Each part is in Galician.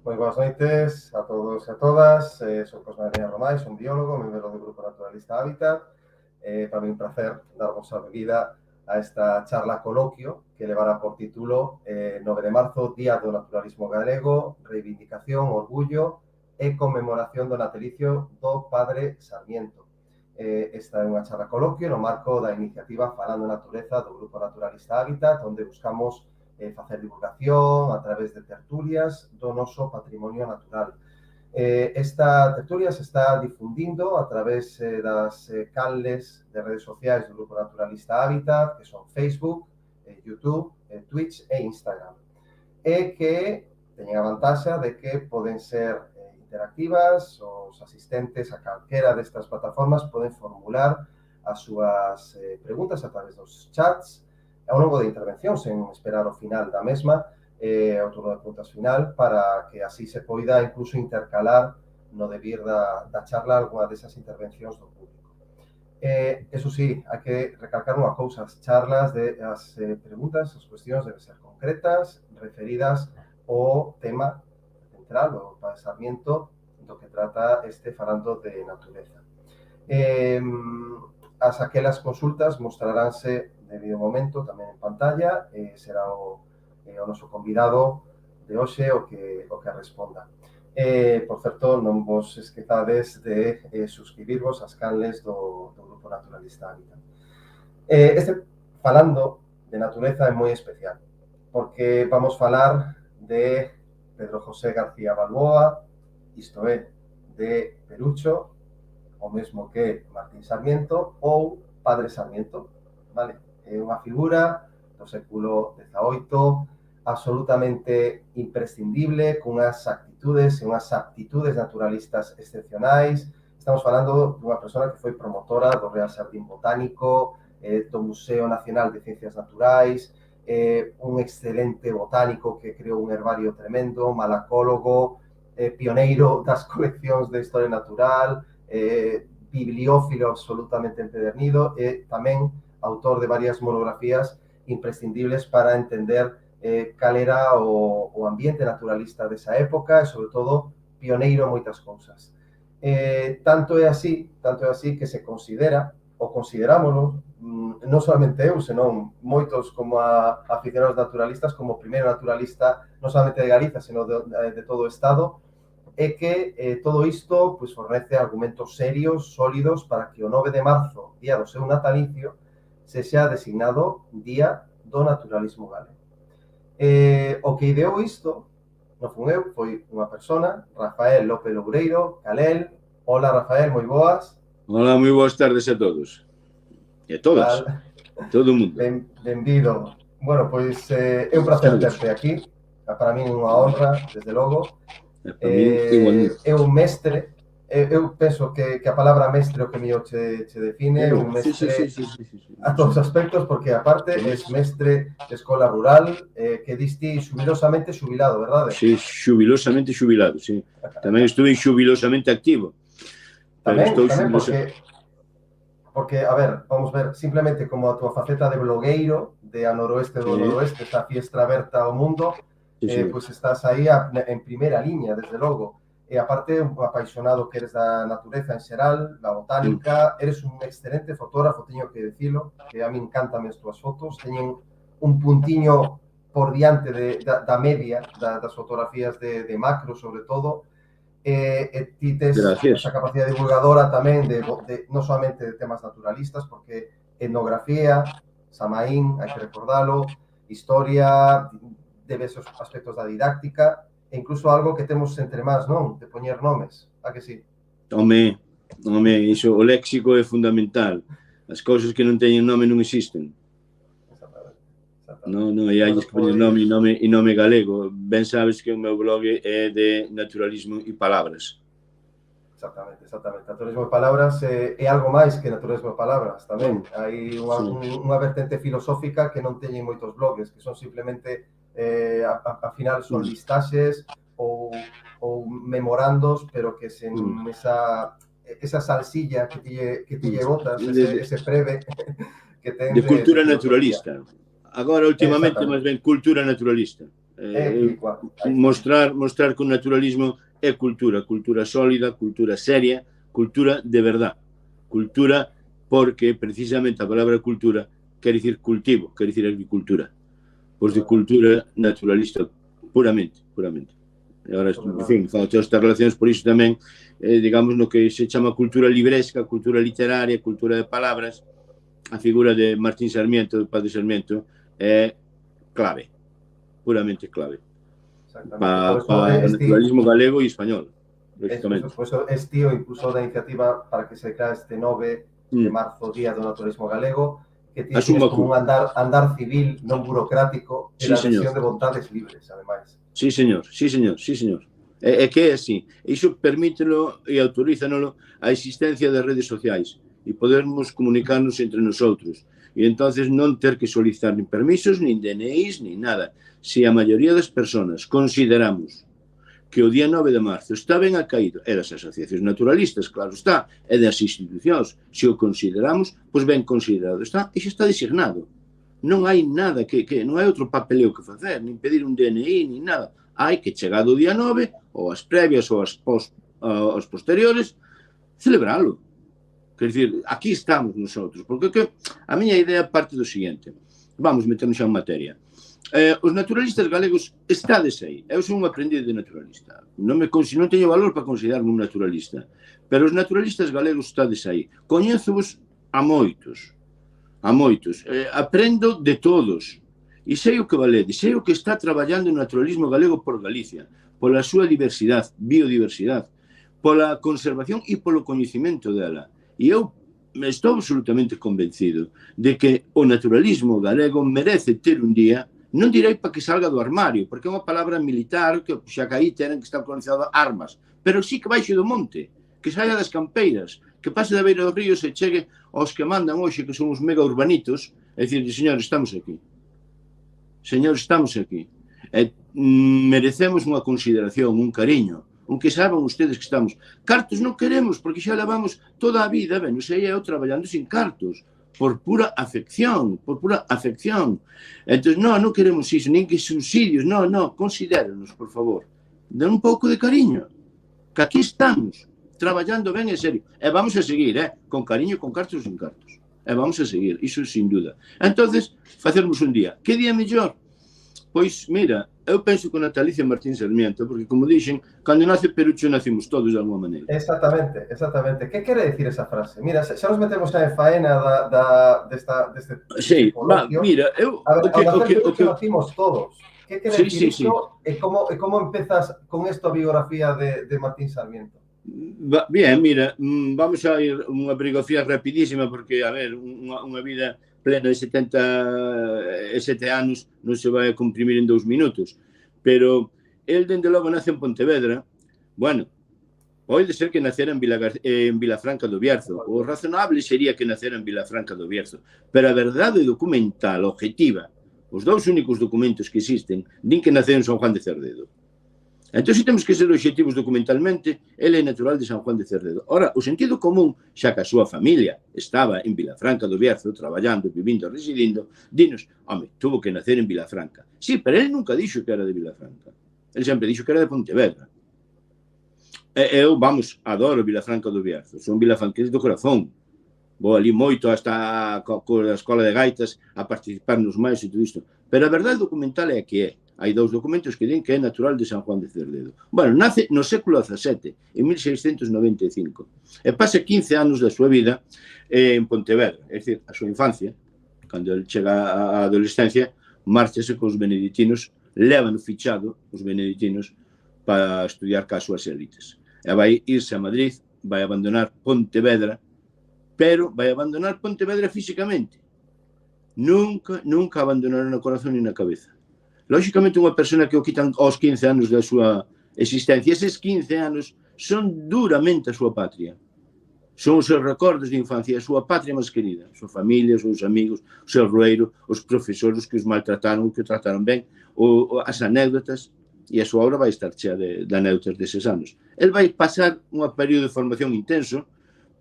Moi boas noites a todos e a todas. Son Cosme Daniel Romais, son biólogo, membro do Grupo Naturalista Hábitat. Para mí un placer darvos a benvida a esta charla coloquio que levará por título 9 de marzo, Día do Naturalismo Galego, reivindicación, orgullo e conmemoración do natalicio do Padre Sarmiento. Esta é unha charla coloquio no marco da iniciativa Falando Natureza do Grupo Naturalista Hábitat, onde buscamos facer divulgación a través de tertulias do noso patrimonio natural. Esta tertulia se está difundindo a través das canles de redes sociais do Grupo Naturalista Hábitat, que son Facebook, YouTube, Twitch e Instagram. E que teñen a vantaxa de que poden ser interactivas, os asistentes a calquera destas plataformas poden formular as súas preguntas a través dos chats ao longo da intervención, sen esperar o final da mesma, o turno de preguntas final, para que así se poida incluso intercalar no debir da charla algunha desas intervencións do público. Eso sí, hai que recalcar unha cousa, as charlas, as preguntas, as cuestións deben ser concretas, referidas ao tema central, o Padre Sarmiento, do que trata este Falando de Natureza. As aquelas consultas mostraránse debido momento tamén en pantalla, será o noso convidado de hoxe o que responda. Por certo, non vos esquezades de suscribirvos ás canles do Grupo Naturalista Hábitat. Este Falando de Natureza é moi especial, porque vamos falar de Pedro José García Balboa, isto é, de Perucho, o mesmo que Martín Sarmiento ou Padre Sarmiento, vale? É unha figura do século XVIII absolutamente imprescindible, cunhas actitudes e unhas aptitudes naturalistas excepcionais. Estamos falando dunha persona que foi promotora do Real Xardín Botánico, do Museo Nacional de Ciencias Naturais, un excelente botánico que creou un herbario tremendo, malacólogo, pioneiro das coleccións de historia natural, bibliófilo absolutamente empedernido e tamén autor de varias monografías imprescindibles para entender cal era o ambiente naturalista desa época e, sobre todo, pioneiro en moitas cousas. Tanto é así que se considera, ou considerámoslo, non solamente eu, senón moitos como aficionados naturalistas, como o primeiro naturalista non solamente de Galiza, senón de todo o Estado, é que todo isto pues, fornece argumentos serios, sólidos, para que o 9 de marzo, día do seu natalicio, sexa designado Día do Naturalismo Galego. O que ideou isto non fun eu, foi unha persona, Rafael López Loureiro, Calel. Hola, Rafael, moi boas. Hola, moi boas tardes a todos. E a todas, todo o mundo. Benvido. Bueno, pois é un placer terte aquí. Para mí é unha honra, desde logo. Para mí, igualmente. É un mestre, eu penso que a palabra mestre o que mellor che define, un Sí, sí, sí, mestre sí, sí, sí, sí. a todos os aspectos, porque aparte es mestre de escola rural, que diste xubilosamente xubilado, verdade? Sí, xubilosamente xubilado, sí. Tamén estuve xubilosamente activo, pero Tamén, estou tamén xubilosamente... porque, a ver, vamos ver, simplemente como a túa faceta de blogueiro de a noroeste do Sí, noroeste, esa fiestra aberta ao mundo, sí, señor. pois estás aí en primeira liña, desde logo. E aparte, un apaixonado que eres da natureza en xeral, da botánica, eres un excelente fotógrafo, teño que dicilo, que a mí encantan as túas fotos, teñen un puntiño por diante da media das fotografías de macro, sobre todo, ti tes esa Gracias. capacidade divulgadora tamén non solamente de temas naturalistas, porque etnografía, Samaín, hai que recordalo, historia, diversos aspectos da didáctica, e incluso algo que temos entre más, non? De poñer nomes, a que sí? Home, iso, o léxico é fundamental. As cousas que non teñen nome non existen. Exactamente. Non, e hai que poñer nome galego. Ben sabes que o meu blog é de naturalismo e palabras. Exactamente. Naturalismo de palabras é algo máis que naturalismo de palabras tamén. Hai unha vertente filosófica que non teñen moitos blogs, que son simplemente, a final son listaxes ou memorandos, pero que sen esa salsilla que ti lle botas, ese preve que ten de cultura de naturalista. Agora, últimamente, máis ben cultura naturalista. Mostrar que o naturalismo é cultura sólida, cultura seria, cultura de verdad. Cultura porque, precisamente, a palabra cultura quer dicir cultivo, quer dicir agricultura. Pois de cultura naturalista puramente. E agora, en fin, fan todas estas relacións, por iso tamén, digamos, no que se chama cultura libresca, cultura literaria, cultura de palabras, a figura de Martín Sarmiento, de Padre Sarmiento, é clave, puramente clave. Para o naturalismo galego e español, lógicamente. Por eso es tío impulsor da iniciativa para que se crea este 9 de marzo, Día do Naturalismo Galego, que tienes como un andar civil non burocrático de la adhesión de voluntades libres, ademais. Sí, señor. É que é así. Iso permítelo e autorízanolo a existencia das redes sociais e podermos comunicarnos entre nosotros. E entonces non ter que solicitar nin permisos, nin DNIs, nin nada. Se a maioría das personas consideramos que o día 9 de marzo está ben acaído, é das asociacións naturalistas, claro está, é das institucións, se o consideramos, pois ben considerado está, e xa está designado. Non hai nada non hai outro papeleo que facer, nin pedir un DNI, nin nada. Hai que chegar do día 9, ou as previas ou as posteriores, celebralo. Quer dizer, aquí estamos nosotros, porque a miña idea parte do seguinte, vamos meternos xa en materia. Os naturalistas galegos estades aí. Eu son un aprendiz de naturalista. Non teño valor para considerarme un naturalista, pero os naturalistas galegos estades aí. Coñézovos a moitos. Aprendo de todos. E sei o que valede, sei o que está traballando o naturalismo galego por Galicia, pola súa diversidade, biodiversidade, pola conservación e polo coñecimento dela. E eu estou absolutamente convencido de que o naturalismo galego merece ter un día, non direi para que salga do armario, porque é unha palabra militar que xa que aí tenen que estar colonizadas armas, pero sí que baixe do monte, que saia das campeiras, que pase da beira dos ríos e chegue aos que mandan hoxe, que son os mega urbanitos, e dicir, señores, estamos aquí. Merecemos unha consideración, un cariño, aunque saben ustedes que estamos. Cartos non queremos, porque xa levamos toda a vida, ben, non sei, eu traballando sin cartos, por pura afección. Entón, non queremos iso, nin que subsidios, non, considérenos, por favor. Den un pouco de cariño, que aquí estamos, traballando ben en serio. E vamos a seguir, con cariño, con cartos ou sin cartos. E vamos a seguir, iso sin duda. Entonces, facermos un día. Que día mellor? Pois, mira, eu penso con Natalicia Martín Sarmiento, porque, como dixen, cando nace Perucho, nacimos todos de alguma maneira. Exactamente. Que quere decir esa frase? Mira, xa nos metemos en faena deste coloquio. Mira, eu... A ver, ao nacer Perucho nacimos todos. Que quere decir iso? E como empezas con esta biografía de Martín Sarmiento? Bien, mira, vamos a ir unha biografía rapidísima, porque, a ver, unha vida plena de 77 anos non se vai a comprimir en 2 minutos, pero el, dende logo, nace en Pontevedra, Bueno, pode ser que nacera en Vilafranca do Bierzo. O razonable sería que nacera en Vilafranca do Bierzo. Pero a verdade documental, objetiva, os dous únicos documentos que existen, din que naceu en San Juan de Cerdedo. Entón, se temos que ser objetivos documentalmente, ele é natural de San Juan de Cerdedo. Ora, o sentido común, xa que a súa familia estaba en Vilafranca do Bierzo, traballando, vivindo, residindo, dinos, home, tuvo que nacer en Vilafranca. Sí, pero ele nunca dixo que era de Vilafranca. Ele sempre dixo que era de Pontevedra. Eu, vamos, adoro Vilafranca do Bierzo. Son vilafranqués do corazón. Vou ali moito hasta coa escola de gaitas a participar nos máis e todo isto. Pero a verdade documental é a que é. Hai dous documentos que din que é natural de San Juan de Cerdedo. Bueno, nace no século XVII, en 1695, e pasa 15 anos da súa vida en Pontevedra, é dicir, a súa infancia, cando ele chega á adolescencia, márchase cos beneditinos, levan fichado os beneditinos para estudiar cas súas élites. E vai irse a Madrid, vai abandonar Pontevedra, pero vai abandonar Pontevedra físicamente. Nunca abandonaron o corazón ni na cabeza. Lóxicamente, unha persona que o quitan aos 15 anos da súa existencia, eses 15 anos son duramente a súa patria. Son os seus recordos de infancia, a súa patria máis querida, a súa familia, os seus amigos, o seu rueiro, os profesores que os maltrataron, que o trataron ben, as anécdotas, e a súa obra vai estar chea de anécdotas deses anos. El vai pasar un período de formación intenso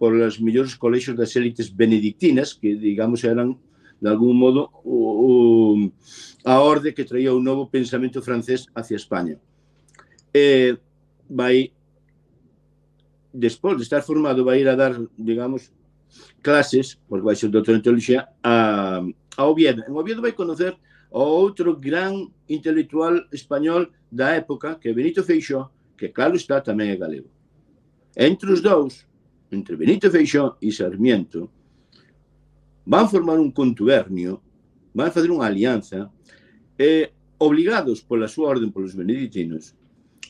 por os mellores colexios das élites benedictinas, que, digamos, eran de algún modo a orde que traía un novo pensamento francés hacia España. Vai, despois de estar formado, vai ir a dar, digamos, clases, porque vai ser doutor en teoloxía, a Oviedo. En Oviedo vai conocer o outro gran intelectual español da época, que é Benito Feixóo, que, claro está, tamén é galego. Entre os dous, entre Benito Feixóo e Sarmiento, van formar un contubernio, van fazer unha alianza, obligados pola súa orden polos beneditinos,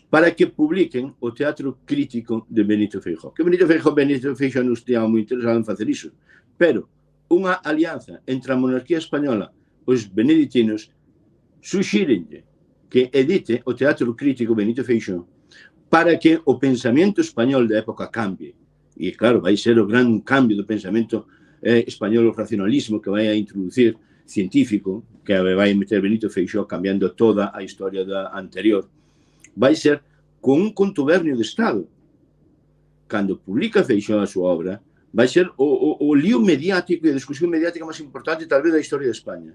para que publiquen o teatro crítico de Benito Feixóo. Que Benito Feixóo non esteaba moi interesado en facer iso, pero unha alianza entre a monarquía española e os beneditinos suxírenlle que edite o teatro crítico Benito Feixóo para que o pensamento español da época cambie. E, claro, vai ser o gran cambio do pensamento español, o racionalismo que vai a introducir científico, que vai meter Benito Feixóo cambiando toda a historia da anterior, vai ser con un contubernio de Estado. Cando publica Feixóo a súa obra, vai ser o lío mediático e a discusión mediática máis importante tal vez da historia de España.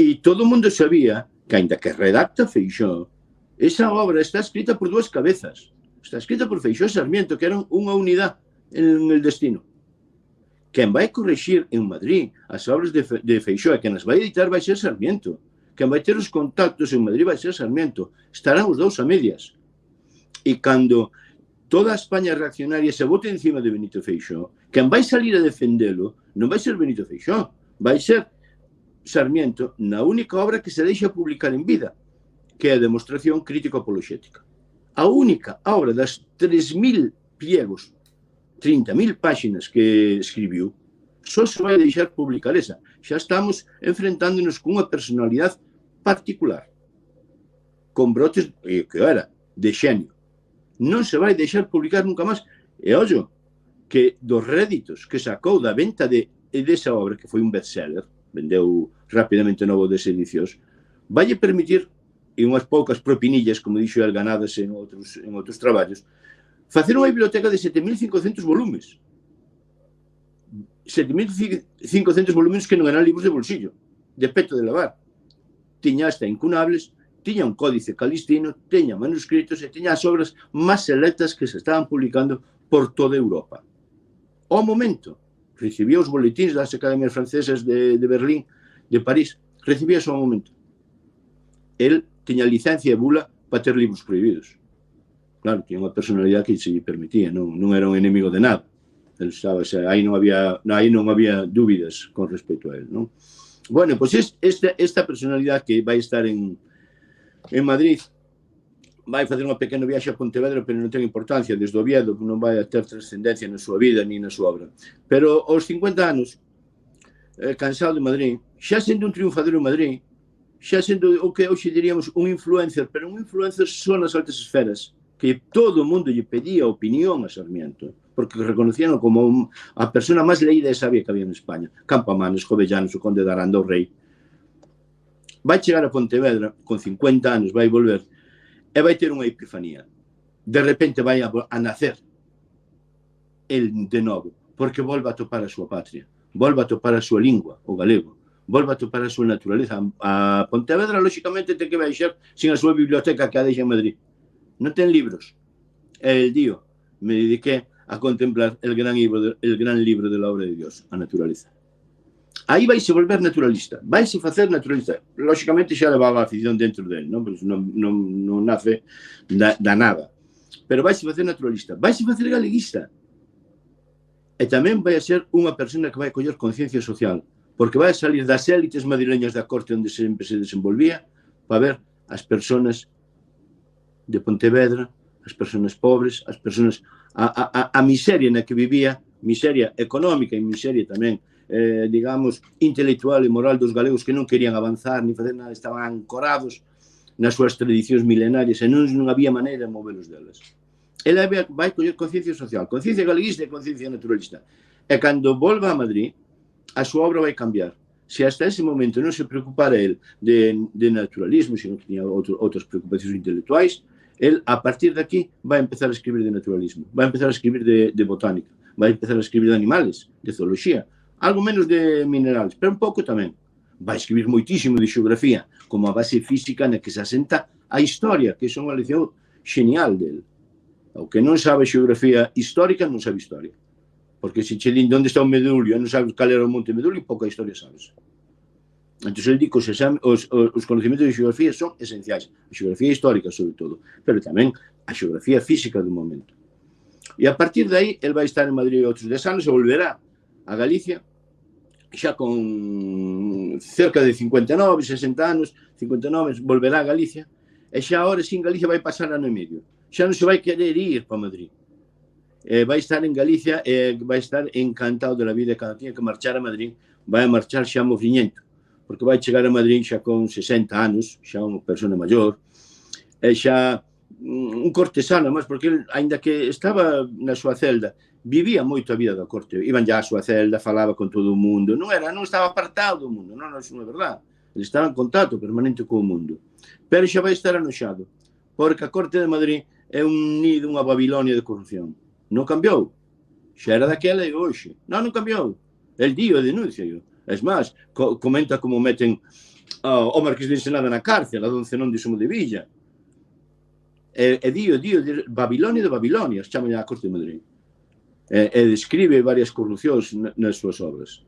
E todo o mundo sabía que, ainda que redacta Feixóo, esa obra está escrita por dúas cabezas. Está escrita por Feixóo e Sarmiento, que eran unha unidade en el destino. Quen vai corrixir en Madrid as obras de Feixóo e quen as vai editar vai ser Sarmiento. Quen vai ter os contactos en Madrid vai ser Sarmiento. Estarán os dous a medias. E cando toda a España reaccionaria se bote encima de Benito Feixóo, quen vai salir a defendelo non vai ser Benito Feixóo, vai ser Sarmiento na única obra que se deixa publicar en vida, que é a Demostración crítico-apologética. A única obra das 3.000 pliegos, 30.000 páxinas que escribiu, só se vai deixar publicar esa. Xa estamos enfrentándonos con unha personalidade particular, con brotes, que era, de xenio. Non se vai deixar publicar nunca máis. E, ollo, que dos réditos que sacou da venta desa obra, que foi un bestseller, vendeu rapidamente 9 ou 10 edicións, vai permitir, e unhas poucas propinillas, como dixo el, ganadas en outros traballos, facer unha biblioteca de 7.500 volumes. 7.500 volumes que non eran libros de bolsillo, de peto de lavar. Tiña hasta incunables, tiña un códice calistino, tiña manuscritos e tiña as obras máis selectas que se estaban publicando por toda Europa. Ao momento, recibía os boletins das academias francesas de Berlín, de París, recibía ao momento. El tiña licencia e bula para ter libros prohibidos. Claro, tiña unha personalidade que se lle permitía, non era un enemigo de nada. El estaba, aí non había dúbidas con respecto a él, non? Bueno, pois esta personalidade que vai estar en Madrid vai facer unha pequena viaxe a Pontevedra, pero non ten importancia, desde Oviedo non vai a ter trascendencia na súa vida ni na súa obra. Pero aos 50 anos, cansado de Madrid, xa sendo un triunfador en Madrid, xa sendo o que hoxe diríamos un influencer, pero un influencer só nas altas esferas, que todo o mundo lle pedía opinión a Sarmiento, porque reconocían como a persona máis leída e sabia que había en España. Campamanes, Jovellanos, o Conde de Aranda, o Rei. Vai chegar a Pontevedra con 50 anos, vai volver, e vai ter unha epifanía. De repente vai a nacer el de novo, porque volve a topar a súa patria, volve a topar a súa lingua, o galego, volve a topar a súa naturaleza. A Pontevedra, lóxicamente, ten que baixar sin a súa biblioteca que a deixa en Madrid. Non ten libros. E el dío me dediqué a contemplar el gran libro de la obra de Dios, a naturaleza. Aí vaise volver naturalista, vaise facer naturalista. Lóxicamente xa levaba a afición dentro dele, non? Pues non nace da nada. Pero vaise facer naturalista, vaise facer galeguista. E tamén vai a ser unha persona que vai coller conciencia social, porque vai a salir das élites madrileñas da corte onde sempre se desenvolvía para ver as persoas de Pontevedra, as persoas pobres, as persoas a miseria na que vivía, miseria económica e miseria tamén, digamos, intelectual e moral dos galegos que non querían avanzar ni facer nada, estaban ancorados nas súas tradicións milenarias e non había maneira de movelos delas. Ela vai coller conciencia social, conciencia galeguista e conciencia naturalista. E cando volva a Madrid, a súa obra vai cambiar. Se hasta ese momento non se preocupara el de naturalismo, sino que tiña outras preocupacións intelectuais, el, a partir de aquí, vai empezar a escribir de naturalismo, vai empezar a escribir de botánica, vai empezar a escribir de animales, de zoología, algo menos de minerales, pero un pouco tamén. Vai escribir moitísimo de xeografía, como a base física na que se asenta a historia, que é unha lección genial del. O que non sabe xeografía histórica, non sabe historia. Porque se che din onde está o Medullo, non sabes cal era o Monte Medullo, pouca historia sabes. Entón, ele di que os conhecimentos de xeografía son esenciais. A xeografía histórica, sobre todo, pero tamén a xeografía física do momento. E a partir de aí, ele vai estar en Madrid outros 10 anos e volverá a Galicia xa con cerca de 59, 60 anos, 59, volverá a Galicia, e xa ahora sin Galicia vai pasar ano e medio. Xa non se vai querer ir para Madrid. Vai estar en Galicia e vai estar encantado da vida. Cando tiña que marchar a Madrid, vai a marchar xa mofriñento, porque vai chegar a Madrid xa con 60 anos, xa unha persona maior, e xa un cortesano, máis, porque ele, ainda que estaba na súa celda, vivía moito a vida da corte, iban já a súa celda, falaba con todo o mundo, non estaba apartado do mundo, non é verdade, ele estaba en contacto permanente co mundo, pero xa vai estar anoxado, porque a corte de Madrid é un nido, unha Babilonia de corrupción, non cambiou, xa era daquela e hoxe, non cambiou, el dío denuncia, es máis, comenta como meten o Marqués de Ensenada na cárcel, a don Zenón de Somo de Villa, e dío de Babilonia de Babilonia, chaman a corte de Madrid. E describe varias corrupcións nas súas obras.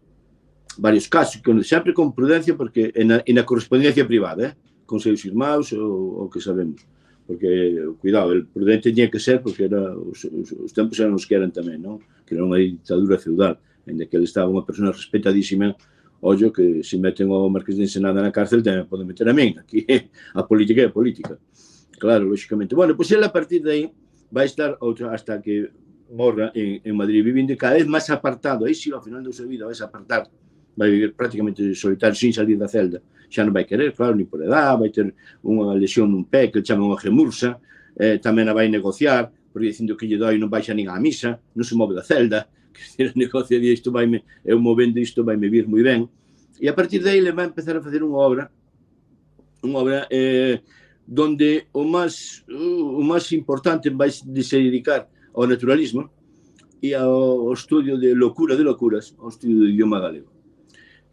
Varios casos, sempre con prudencia, porque na correspondencia privada, con seus irmãos, o que sabemos. Porque, cuidado, el prudente tiña que ser, porque os tempos eran os que eran tamén, non? Que era unha ditadura feudal, en que ele estaba unha persona respetadísima. Ollo que se meten o Marqués de Ensenada na cárcel, tamén poden meter a min. Aquí a política é a política. Claro, lógicamente. Bueno, pois ele a partir de aí vai estar hasta que morra en Madrid, vivindo cada vez máis apartado. Aí si, ao final da súa vida, vai se apartar, vai vivir prácticamente solitario, sin salir da celda. Xa non vai querer, claro, ni por edad, vai ter unha lesión nun pé, que chama unha gemursa, tamén a vai negociar, porque dicindo que lle doi non baixa nin á misa, non se move da celda, que se negocia de isto, eu movendo isto, vai me vir moi ben. E a partir de aí, le vai empezar a facer unha obra donde o máis importante vai se dedicar ao naturalismo e ao estudio de locuras, ao estudio do idioma galego.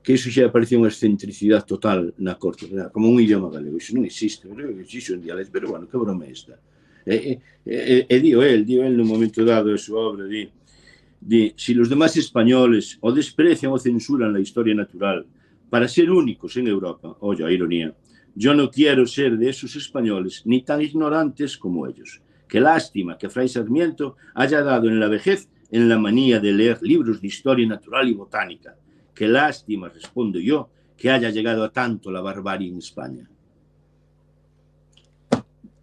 Que iso xa parecía unha excentricidade total na corte, como un idioma galego. Iso non existe, existe un dialecto, pero bueno, que broma é esta? E dio el no momento dado a súa obra, si los demás españoles o desprecian o censuran la historia natural para ser únicos en Europa, oye, a ironía, yo no quiero ser de esos españoles ni tan ignorantes como ellos. Qué lástima que Fray Sarmiento haya dado en la vejez en la manía de leer libros de historia natural y botánica. Qué lástima, respondo yo, que haya llegado a tanto la barbarie en España.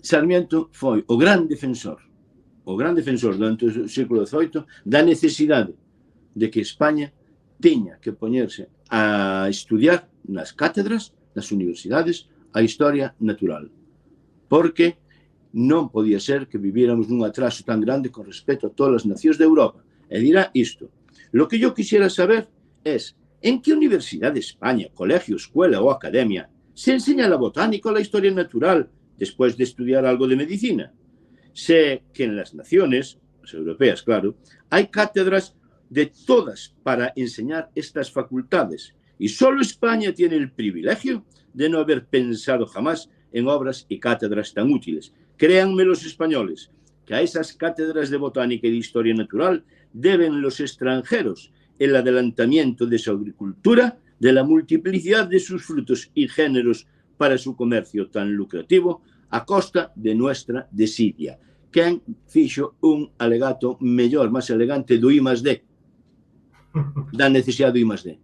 Sarmiento foi o gran defensor durante o século XVIII da necesidade de que España teña que poñerse a estudiar nas cátedras, nas universidades, a historia natural. Porque non podía ser que viviéramos nun atraso tan grande con respecto a todas as nacións de Europa. E dirá isto. Lo que yo quisiera saber es en qué universidad de España, colegio, escuela o academia se enseña la botánica o la historia natural después de estudiar algo de medicina. Sé que en las naciones, las europeas, claro, hay cátedras de todas para enseñar estas facultades y solo España tiene el privilegio de no haber pensado jamás en obras y cátedras tan útiles. Créanme los españoles que a esas cátedras de botánica y de historia natural deben los extranjeros el adelantamiento de su agricultura, de la multiplicidad de sus frutos y géneros para su comercio tan lucrativo, a costa de nuestra desidia. Quen fixo un alegato mellor, máis elegante do I+D, da necesidade do I+D.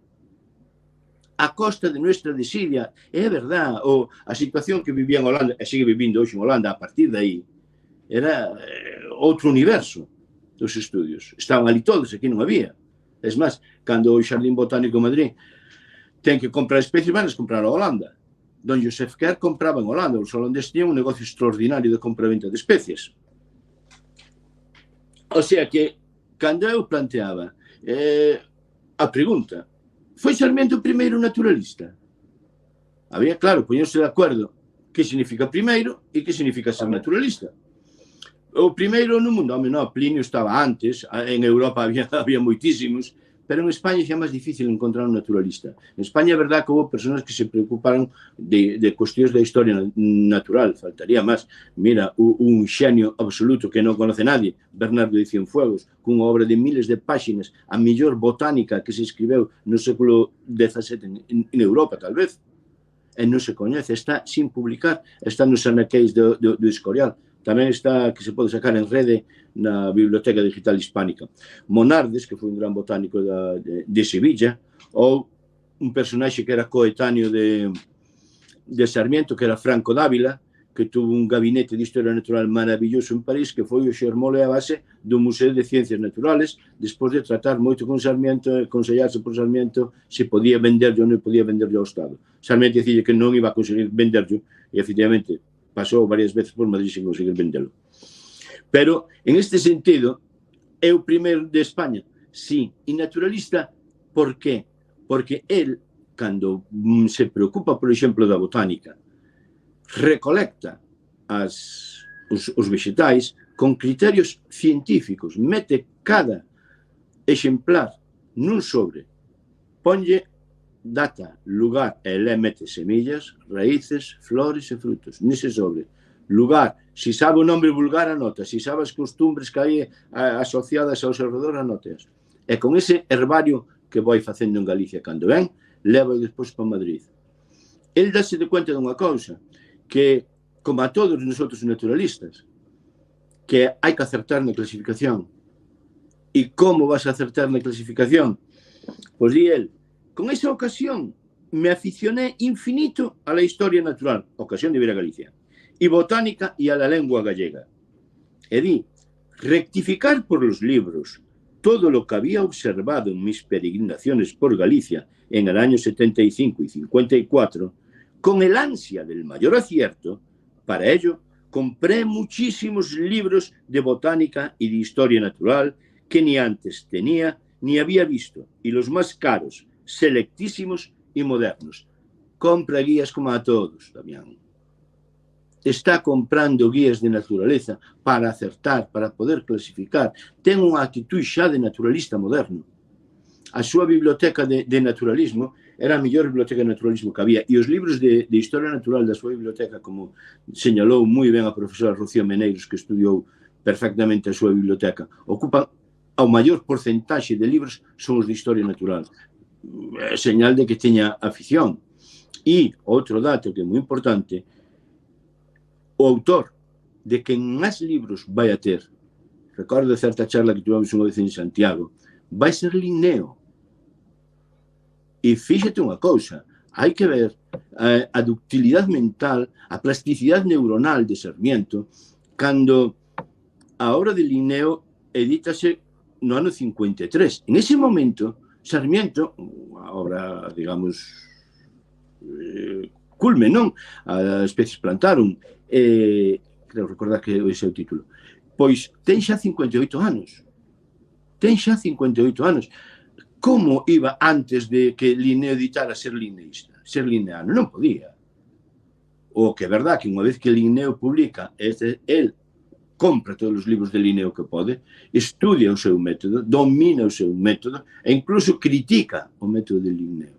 A costa de nuestra desidia, é verdad, ou a situación que vivía en Holanda, e sigue vivindo hoxe en Holanda, a partir de aí, era outro universo dos estudios. Estaban ali todos, aquí non había. Es máis, cando o Xardín Botánico de Madrid ten que comprar especies, van a comprar a Holanda. Don Joseph Kerr compraba en Holanda. Os holandeses tiñan un negocio extraordinario de compra-venta de especies. O sea que, cando eu planteaba a pregunta, foi Sarmiento o primeiro naturalista? Había, claro, poñerse de acordo que significa primeiro e que significa ser naturalista. O primeiro no mundo, home, non, Plinio estaba antes, en Europa había moitísimos, pero en España é máis difícil encontrar un naturalista. En España é verdad que houve persoas que se preocuparon de cuestións da historia natural, faltaría máis. Mira, un xenio absoluto que non conoce nadie, Bernardo de Cienfuegos, cunha obra de miles de páxinas, a mellor botánica que se escribeu no século XVII en Europa, tal vez, e non se coñece, está sin publicar, está nos anaqueis do Escorial. Tamén está, que se pode sacar en rede na Biblioteca Digital Hispánica. Monardes, que foi un gran botánico de Sevilla, ou un personaxe que era coetáneo de Sarmiento, que era Franco Dávila, que tuvo un gabinete de historia natural maravilloso en París, que foi o xermole a base do Museo de Ciencias Naturales, despois de tratar moito con Sarmiento, aconsellarse por Sarmiento se podía venderlo ou non podía venderlo ao Estado. Sarmiento dicía que non iba a conseguir venderlo, e efectivamente pasou varias veces por Madrid sin conseguir vendelo. Pero, en este sentido, é o primeiro de España. Sí, e naturalista, por qué? Porque él, cando se preocupa, por exemplo, da botánica, recolecta os vegetais con criterios científicos, mete cada exemplar nun sobre, ponlle data, lugar, e le mete semillas, raíces, flores e frutos. Nese sobre. Lugar, si sabe o nombre vulgar, anota. Si sabe as costumbres que hai asociadas ao seu redor, anoteas. E con ese herbario que vai facendo en Galicia cando ven, leva despois para Madrid. El dáse de conta dunha cousa, que, como a todos nosotros naturalistas, que hai que acertar na clasificación. E como vas a acertar na clasificación? Pois di el, con esa ocasión me aficioné infinito a la historia natural, ocasión de vir a Galicia, y botánica y a la lengua gallega. E di, rectificar por los libros todo lo que había observado en mis peregrinaciones por Galicia en el año 75 y 54, con el ansia del mayor acierto, para ello compré muchísimos libros de botánica y de historia natural que ni antes tenía ni había visto, y los más caros, selectísimos y modernos. Compra guías como a todos, Damián. Está comprando guías de naturaleza para acertar, para poder clasificar. Ten unha actitud xa de naturalista moderno. A súa biblioteca de naturalismo era a mellor biblioteca de naturalismo que había. E os libros de historia natural da súa biblioteca, como señalou moi ben a profesora Rocío Meneiros, que estudiou perfectamente a súa biblioteca, ocupan ao maior porcentaxe de libros son os de historia natural. Señal de que teña afición. E outro dato que é moi importante, o autor de que máis libros vai a ter, recordo certa charla que tivemos unha vez en Santiago, vai ser Linneo. E fíxate unha cousa, hai que ver a ductilidade mental, a plasticidade neuronal de Sarmiento, cando a obra de Linneo edítase no ano 53. En ese momento, Sarmiento, a obra, digamos, culme, non? As especies plantaron, creo recordar que ese é o título. Pois ten xa 58 anos. Ten xa 58 anos. Como iba antes de que Linneo editara ser lineísta, ser lineano? Non podía. O que é verdad que unha vez que Linneo publica, el compra todos os libros de Linneo que pode, estudia o seu método, domina o seu método e incluso critica o método de Linneo.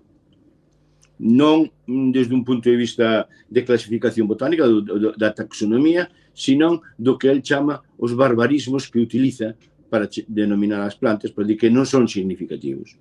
Non desde un punto de vista de clasificación botánica, da taxonomía, sino do que el chama os barbarismos que utiliza para denominar as plantas, para dir que non son significativos.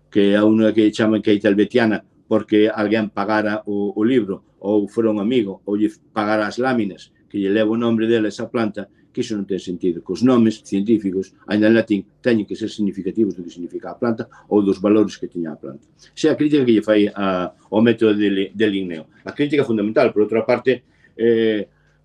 Que a unha que chaman que é talbetiana porque alguén pagara o libro ou fora un amigo ou lle pagara as láminas que lle leva o nombre dela esa planta, que iso non ten sentido. Que os nomes científicos, ainda en latín, teñen que ser significativos do que significa a planta ou dos valores que teña a planta. Esa é a crítica que lle fai ao método de Linneo. A crítica fundamental, por outra parte,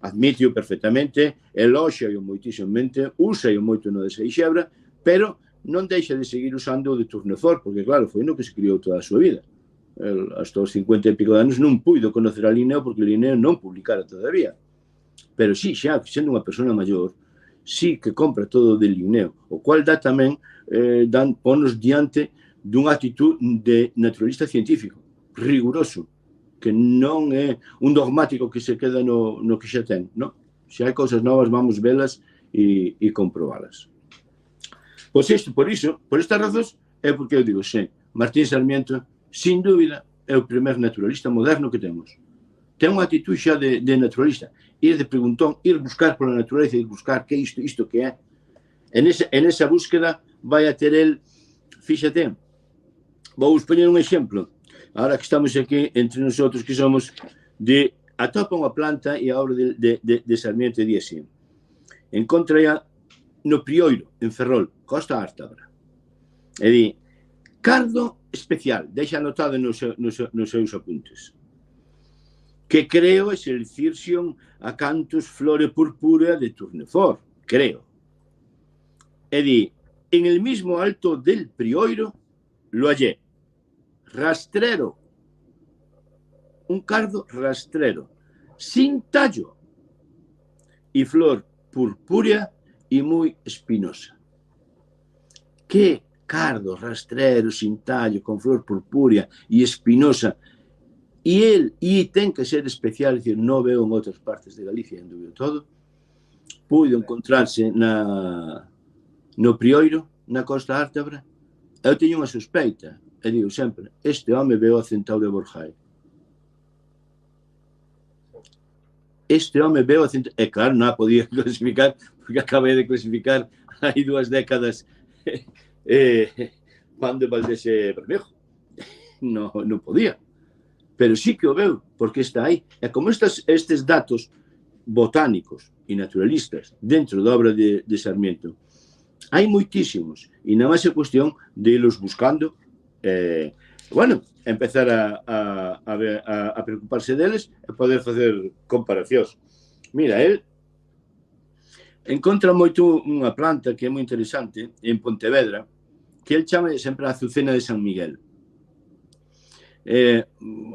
admite-o perfectamente, eloxa-o moitísimamente, usa-o moito no de Seixebra, pero non deixa de seguir usando o de Tournefort, porque claro, foi no que se criou toda a súa vida. Hasta os 50 e pico de anos non puido conocer a Linneo porque Linneo non publicara todavía. Pero sí, xa, sendo unha persona maior, sí que compra todo de Linneo, o cual dá tamén, ponos diante dunha actitud de naturalista científico, riguroso, que non é un dogmático que se queda no que xa ten, non? Se hai cousas novas, vamos velas e comprobalas. Pois isto, por estas razóns, é porque eu digo, xe, Martín Sarmiento, sin dúbida, é o primer naturalista moderno que temos. Ten unha actitud xa de naturalista, ir de preguntón, ir buscar pola natureza, ir buscar que é isto que é. En esa búsqueda vai a ter el, fíxate, vou poñer un exemplo, ahora que estamos aquí entre nosotros que somos de atopa unha planta e a obra de Sarmiento di así. Encontra no Prioiro, en Ferrol, Costa Ártabra. E di, cardo especial, deixa anotado nos seus apuntes, que creo es el Cirsion acanthus flore purpúrea de Tournefort, creo. E di, en el mismo alto del Prioiro lo hallé, rastrero, un cardo rastrero, sin tallo, y flor purpúrea y muy espinosa. ¿Qué cardo rastrero, sin tallo, con flor purpúrea y espinosa? E ten que ser especial, é dicir, non veo en outras partes de Galicia, onde veo todo, puido encontrarse no Prioiro, na Costa Ártabra. Eu teño unha sospeita, e digo sempre, este home veo a Centauro Borjai. Este home veo a Centauro... E claro, non a podía clasificar, porque acabei de clasificar hai 2 décadas Juan de Valdés Bermejo. Non podía. Pero sí que o veu, porque está aí. E como estes datos botánicos e naturalistas dentro da obra de Sarmiento, hai moitísimos, e nada máis é cuestión de irlos buscando, empezar a preocuparse deles e poder facer comparacións. Mira, el encontra moito unha planta que é moi interesante en Pontevedra, que el chama sempre a azucena de San Miguel.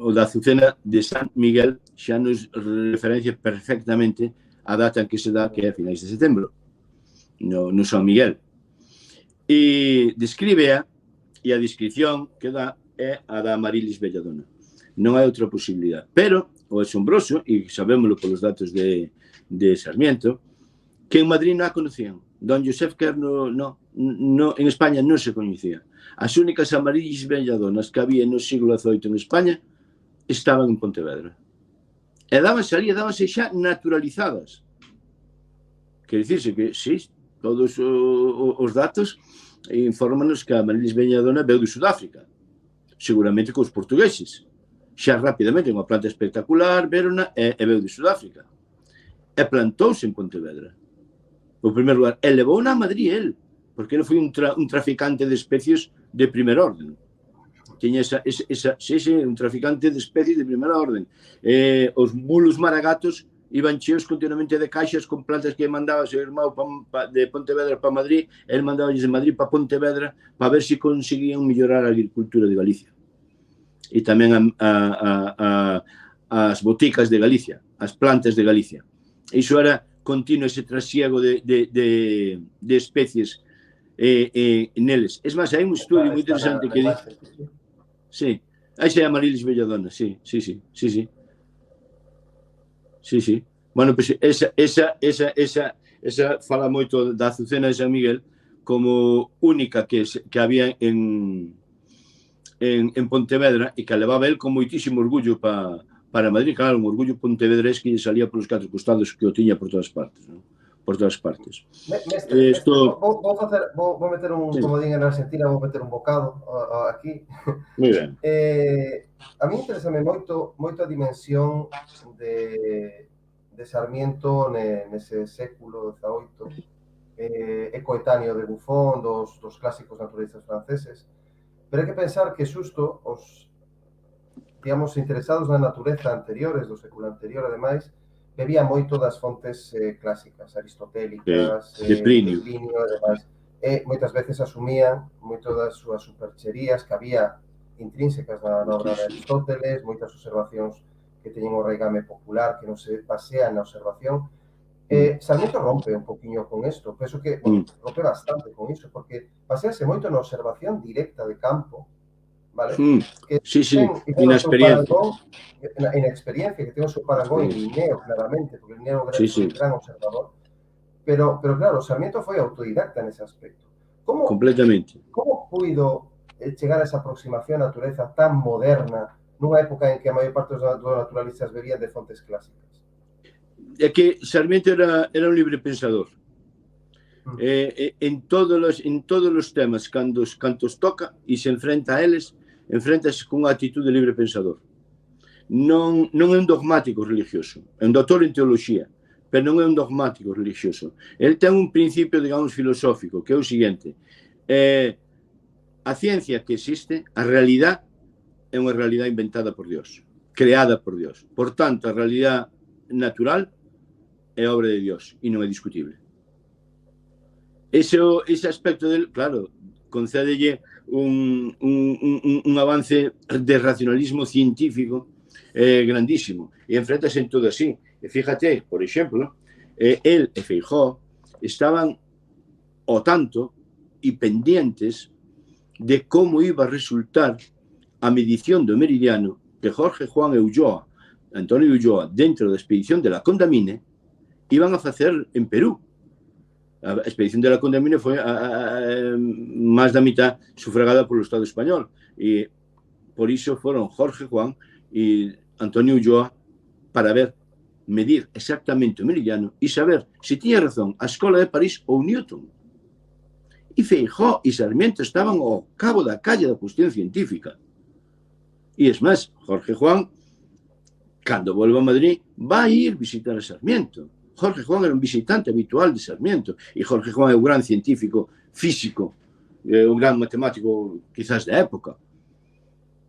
O da azucena de San Miguel xa nos referencia perfectamente a data en que se dá, que é a finais de setembro, no San Miguel. E describe-a, e a descripción que dá é a da Amarilis Belladona. Non hai outra posibilidade. Pero o asombroso, e sabémoslo polos datos de Sarmiento, que en Madrid non a conocían. Don Josep Quer en España non se coñecía. As únicas Amarilis Belladonas que había no siglo XVIII en España estaban en Pontevedra. E dábanse xa naturalizadas. Quer dicirse que, sí, todos os datos infórmanos que a Amarilis Belladona veu de Sudáfrica, seguramente cos portugueses. Xa rapidamente, unha planta espectacular, verona, e veu de Sudáfrica. E plantouse en Pontevedra. O primer lugar, e levou-na a Madrid, el, porque ele foi un traficante de especies de primer orden. Tiña un traficante de especies de primeira orden. Os mulos maragatos iban cheos continuamente de caixas con plantas que mandaba o seu irmão de Pontevedra para Madrid, el mandaba de Madrid para Pontevedra para ver se conseguían mellorar a agricultura de Galicia. E tamén as boticas de Galicia, as plantas de Galicia. Iso era continuo ese trasiego de especies neles. Es máis, hai un estudio moi interesante que di... Sí, aí xa é Amarilis belladona, sí. Bueno, pois esa fala moito da azucena de San Miguel como única que había en Pontevedra e que a levaba el con moitísimo orgullo para Madrid. Claro, un orgullo pontevedrés que salía polos 4 costados, que o tiña por todas partes, ¿no? Por todas partes. Mestre, vou meter un, como din en Argentina, vou meter un bocado aquí. Moi ben. A mí interésame moito a dimensión de Sarmiento nese século XVIII, é coetáneo de Buffon, dos clásicos naturalistas franceses, pero hai que pensar que xusto os, digamos, interesados na natureza anteriores, do século anterior, ademais, bebían moito das fontes clásicas, aristotélicas, de Plinio e demais, e moitas veces asumían moito das súas supercherías que había intrínsecas na obra de Aristóteles, moitas observacións que teñen o raigame popular, que non se basean na observación. Sarmiento rompe un poquinho con isto, penso que rompe bastante con iso, porque basease moito na observación directa de campo, vale? Que ten a experiencia. En experiencia, que ten o seu parangón en Linneo, claramente, porque Linneo é un gran observador, pero claro, Sarmiento foi autodidacta nese aspecto. Completamente. Como puido chegar a esa aproximación á natureza tan moderna nunha época en que a maior parte dos naturalistas bebían de fontes clásicas? É que Sarmiento era un libre pensador. En todos os temas, cantos toca e se enfrenta a eles, enfrentase con unha actitud de libre pensador. Non é un dogmático religioso, é un doutor en teoloxía, pero non é un dogmático religioso. El ten un principio, digamos, filosófico, que é o seguinte: a ciencia que existe, a realidad, é unha realidad inventada por Dios, creada por Dios. Por tanto, a realidad natural é obra de Dios e non é discutible. Ese aspecto del, claro, concédelle un avance de racionalismo científico grandísimo e enfréntase en todo así. E fíjate, por exemplo, él e Feijóo estaban ao tanto e pendientes de como iba a resultar a medición do meridiano que Jorge Juan e Ulloa, Antonio Ulloa, dentro da expedición de la Condamine, iban a facer en Perú. A expedición de la Condamine foi máis da mitad sufragada polo Estado español e por iso foron Jorge Juan e Antonio Ulloa para medir exactamente o meridiano e saber se tiña razón a Escola de París ou Newton. E Feijóo e Sarmiento estaban ao cabo da calle da cuestión científica. E es máis, Jorge Juan, cando volva a Madrid, vai ir visitar a Sarmiento. Jorge Juan era un visitante habitual de Sarmiento e Jorge Juan é un gran científico físico, un gran matemático quizás da época.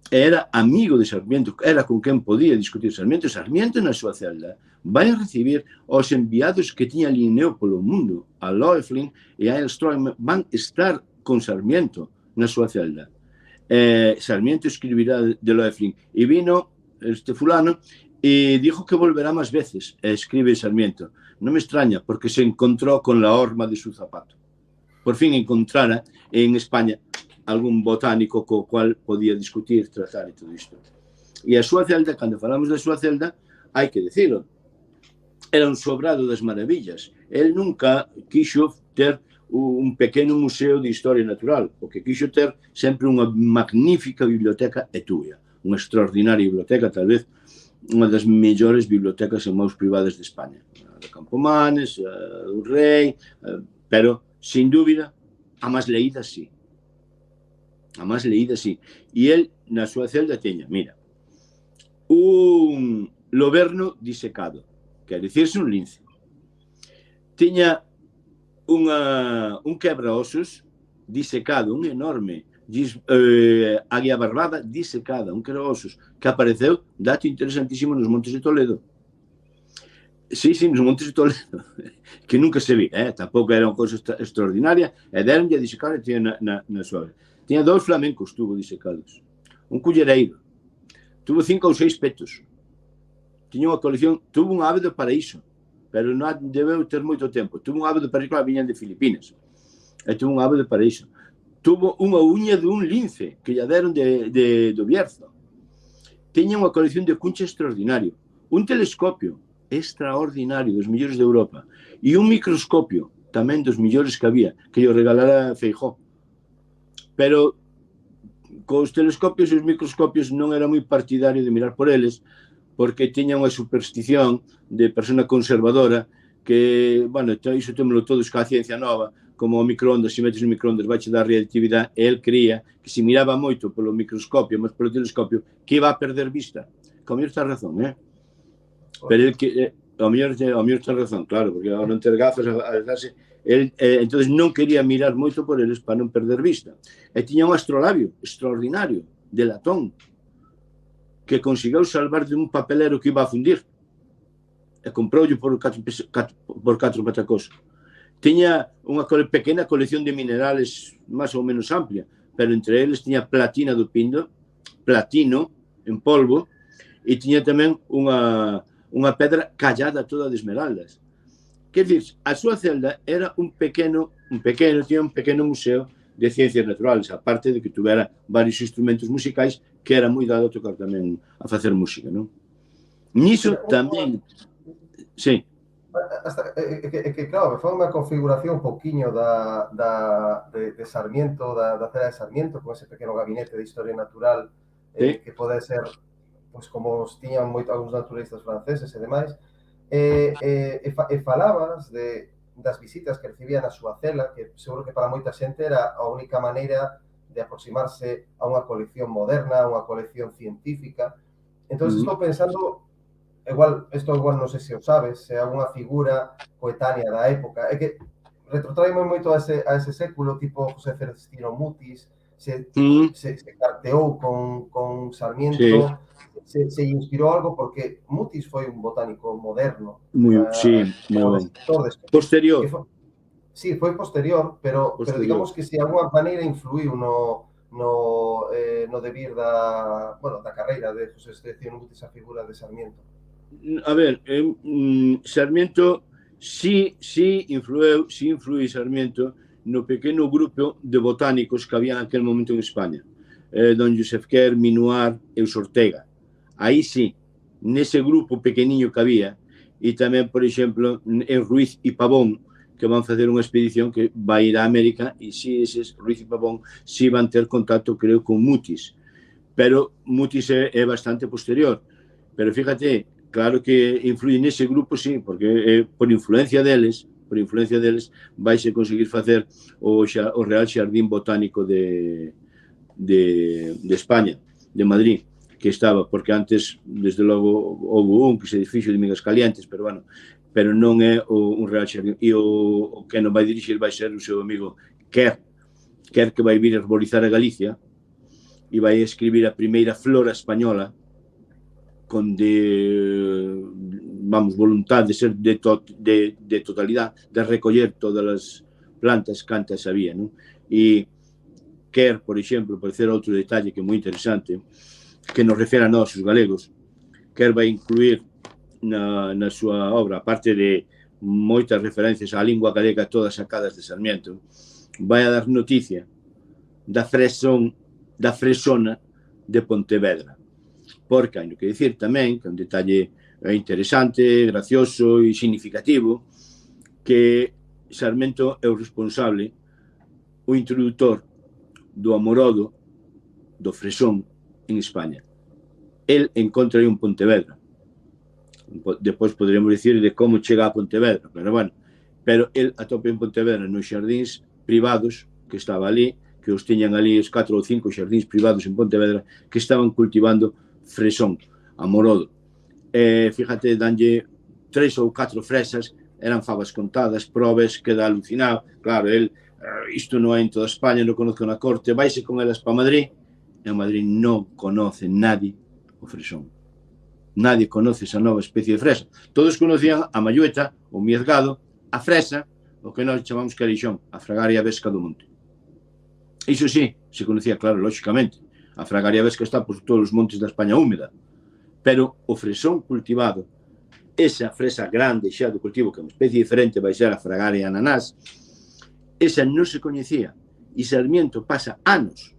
Era amigo de Sarmiento, era con quen podía discutir Sarmiento. Sarmiento na súa celda vai a recibir os enviados que tiña Linneo polo mundo. A Loefling e a Elström van estar con Sarmiento na súa celda. Sarmiento escribirá de Loefling e vino este fulano y dijo que volverá más veces, escribe Sarmiento. No me extraña, porque se encontró con la horma de su zapato. Por fin encontrara en España algún botánico co cual podía discutir, tratar e todo isto. E a súa celda, cando falamos da súa celda, hai que decirlo, era un sobrado das maravillas. El nunca quixo ter un pequeno museo de historia natural, o que quixo ter sempre unha magnífica biblioteca etúea, unha extraordinaria biblioteca, tal vez unha das mellores bibliotecas e máis privadas de España. A de Campomanes, a do Rei, pero, sin dúbida, a máis leída, sí. A máis leída, sí. E el, na súa celda, teña, mira, un loberno disecado, quer dicirse un lince. Tiña un quebra-osos disecado, un enorme águia barbada disecada, un quebra-osos que apareceu, dato interesantísimo, nos Montes de Toledo. Sí, nos Montes de Toledo, que nunca se vi, tampouco era unha cousa extraordinaria, e deronlle a disecar e tiña na súa. Tiña 2 flamencos, tuvo disecados, un cullereiro, tuvo 5 ou 6 petos, tiña unha colección, tuvo un ave do paraíso, pero non debeu ter moito tempo. Tuvo un ave de paraíso, claro, viñan de Filipinas, e tuvo un ave de paraíso. Tuvo unha uña de un lince que lle deron do Bierzo. Teña unha colección de cuncha extraordinario, un telescopio extraordinario, dos mellores de Europa, e un microscopio, tamén dos mellores que había, que lle regalara Feijóo. Pero cos telescopios e os microscopios non era moi partidario de mirar por eles, porque tiña unha superstición de persona conservadora que, bueno, iso témolo todos ca ciencia nova, como o microondas, se metes no microondas vai che dar reactividade, e el creía que se miraba moito polo microscopio, mas polo telescopio, que iba a perder vista. Que ao mellor está razón, Pero el que, ao mellor está razón, claro, porque ao non ter gafas, entonces non quería mirar moito por eles para non perder vista. E tiña un astrolabio extraordinario, de latón, que conseguiu salvar de un papelero que iba a fundir, e comproulle por 4 patacós. Tiña unha pequena colección de minerales máis ou menos amplia, pero entre eles tiña platina do Pindo, platino en polvo, e tiña tamén unha pedra callada toda de esmeraldas. Quer dizer, a súa celda era tiña un pequeno museo de ciencias naturales, aparte de que tuvera varios instrumentos musicais que era moi dado a tocar tamén, a facer música, non? Niso tamén... Sí. Claro, foi unha configuración un pouquiño de Sarmiento, da cela de Sarmiento, con ese pequeno gabinete de historia natural, que pode ser, pois, como os tiñan algúns naturalistas franceses e demais, e falabas das visitas que recibían a súa cela, que seguro que para moita xente era a única maneira de aproximarse a unha colección moderna, a unha colección científica. Entón, estou pensando, isto non sei se o sabes, se é unha figura coetánea da época, é que retrotraime moito a ese século, tipo José Celestino Mutis, se carteou con Sarmiento, se inspirou algo, porque Mutis foi un botánico moderno. Sí, posterior. Sí, foi posterior, pero digamos que se de alguma maneira influiu no debir da carreira de José Celestino Mutis, a figura de Sarmiento. A ver, Sarmiento sí influiu Sarmiento no pequeno grupo de botánicos que había naquele momento en España. Don Joseph Kerr, Minuar e os Ortega. Aí sí, nese grupo pequeniño que había, e tamén, por exemplo, en Ruiz e Pavón, que van facer unha expedición que vai ir a América, e sí, eses Ruiz e Pavón sí van ter contacto, creo, con Mutis. Pero Mutis é bastante posterior. Pero fíjate, claro que influye nese grupo, sí, porque por influencia deles vaise conseguir facer o Real Xardín Botánico de España, de Madrid, que estaba, porque antes, desde logo, houve un que se fixo de Migas Calientes, pero bueno, pero non é un Real Xardín. E o que non vai dirixir vai ser o seu amigo Kerr, que vai vir a arborizar a Galicia e vai escribir a primeira flora española con voluntad de ser de totalidade, de recoller todas as plantas cantas había, non? E Kerr, por exemplo, por ser outro detalle que é moi interesante, que nos refere a nós, os galegos, Kerr vai incluir na súa obra, aparte de moitas referencias á lingua galega todas sacadas de Sarmiento, vai a dar noticia da fresona de Pontevedra. Porque hai que dicir tamén, que é un detalle interesante, gracioso e significativo, que Sarmiento é o responsable, o introductor do amorodo, do fresón, en España. El encontra aí un Pontevedra. Depois poderíamos dicir de como chega a Pontevedra, pero bueno, pero el atopa en Pontevedra nos xardíns privados que estaba ali, que os tiñan ali os 4 ou 5 xardíns privados en Pontevedra que estaban cultivando fresón, amorodo. Fíjate, danlle 3 ou 4 fresas, eran favas contadas, probes, queda alucinado. Claro, el, isto non é en toda España, non conozco na corte, vaise con elas para Madrid, e en Madrid non conoce nadie o fresón. Nadie conoce esa nova especie de fresa. Todos conocían a mallueta, o miezgado, a fresa, o que nós chamamos carixón, a fragaria vesca do monte. Iso sí, se conocía, claro, lógicamente. A fragaria vesca está por todos os montes da España húmeda. Pero o fresón cultivado esa fresa grande xa do cultivo, que é unha especie diferente, vai ser a fragare e ananás, esa non se coñecía. E Sarmiento pasa anos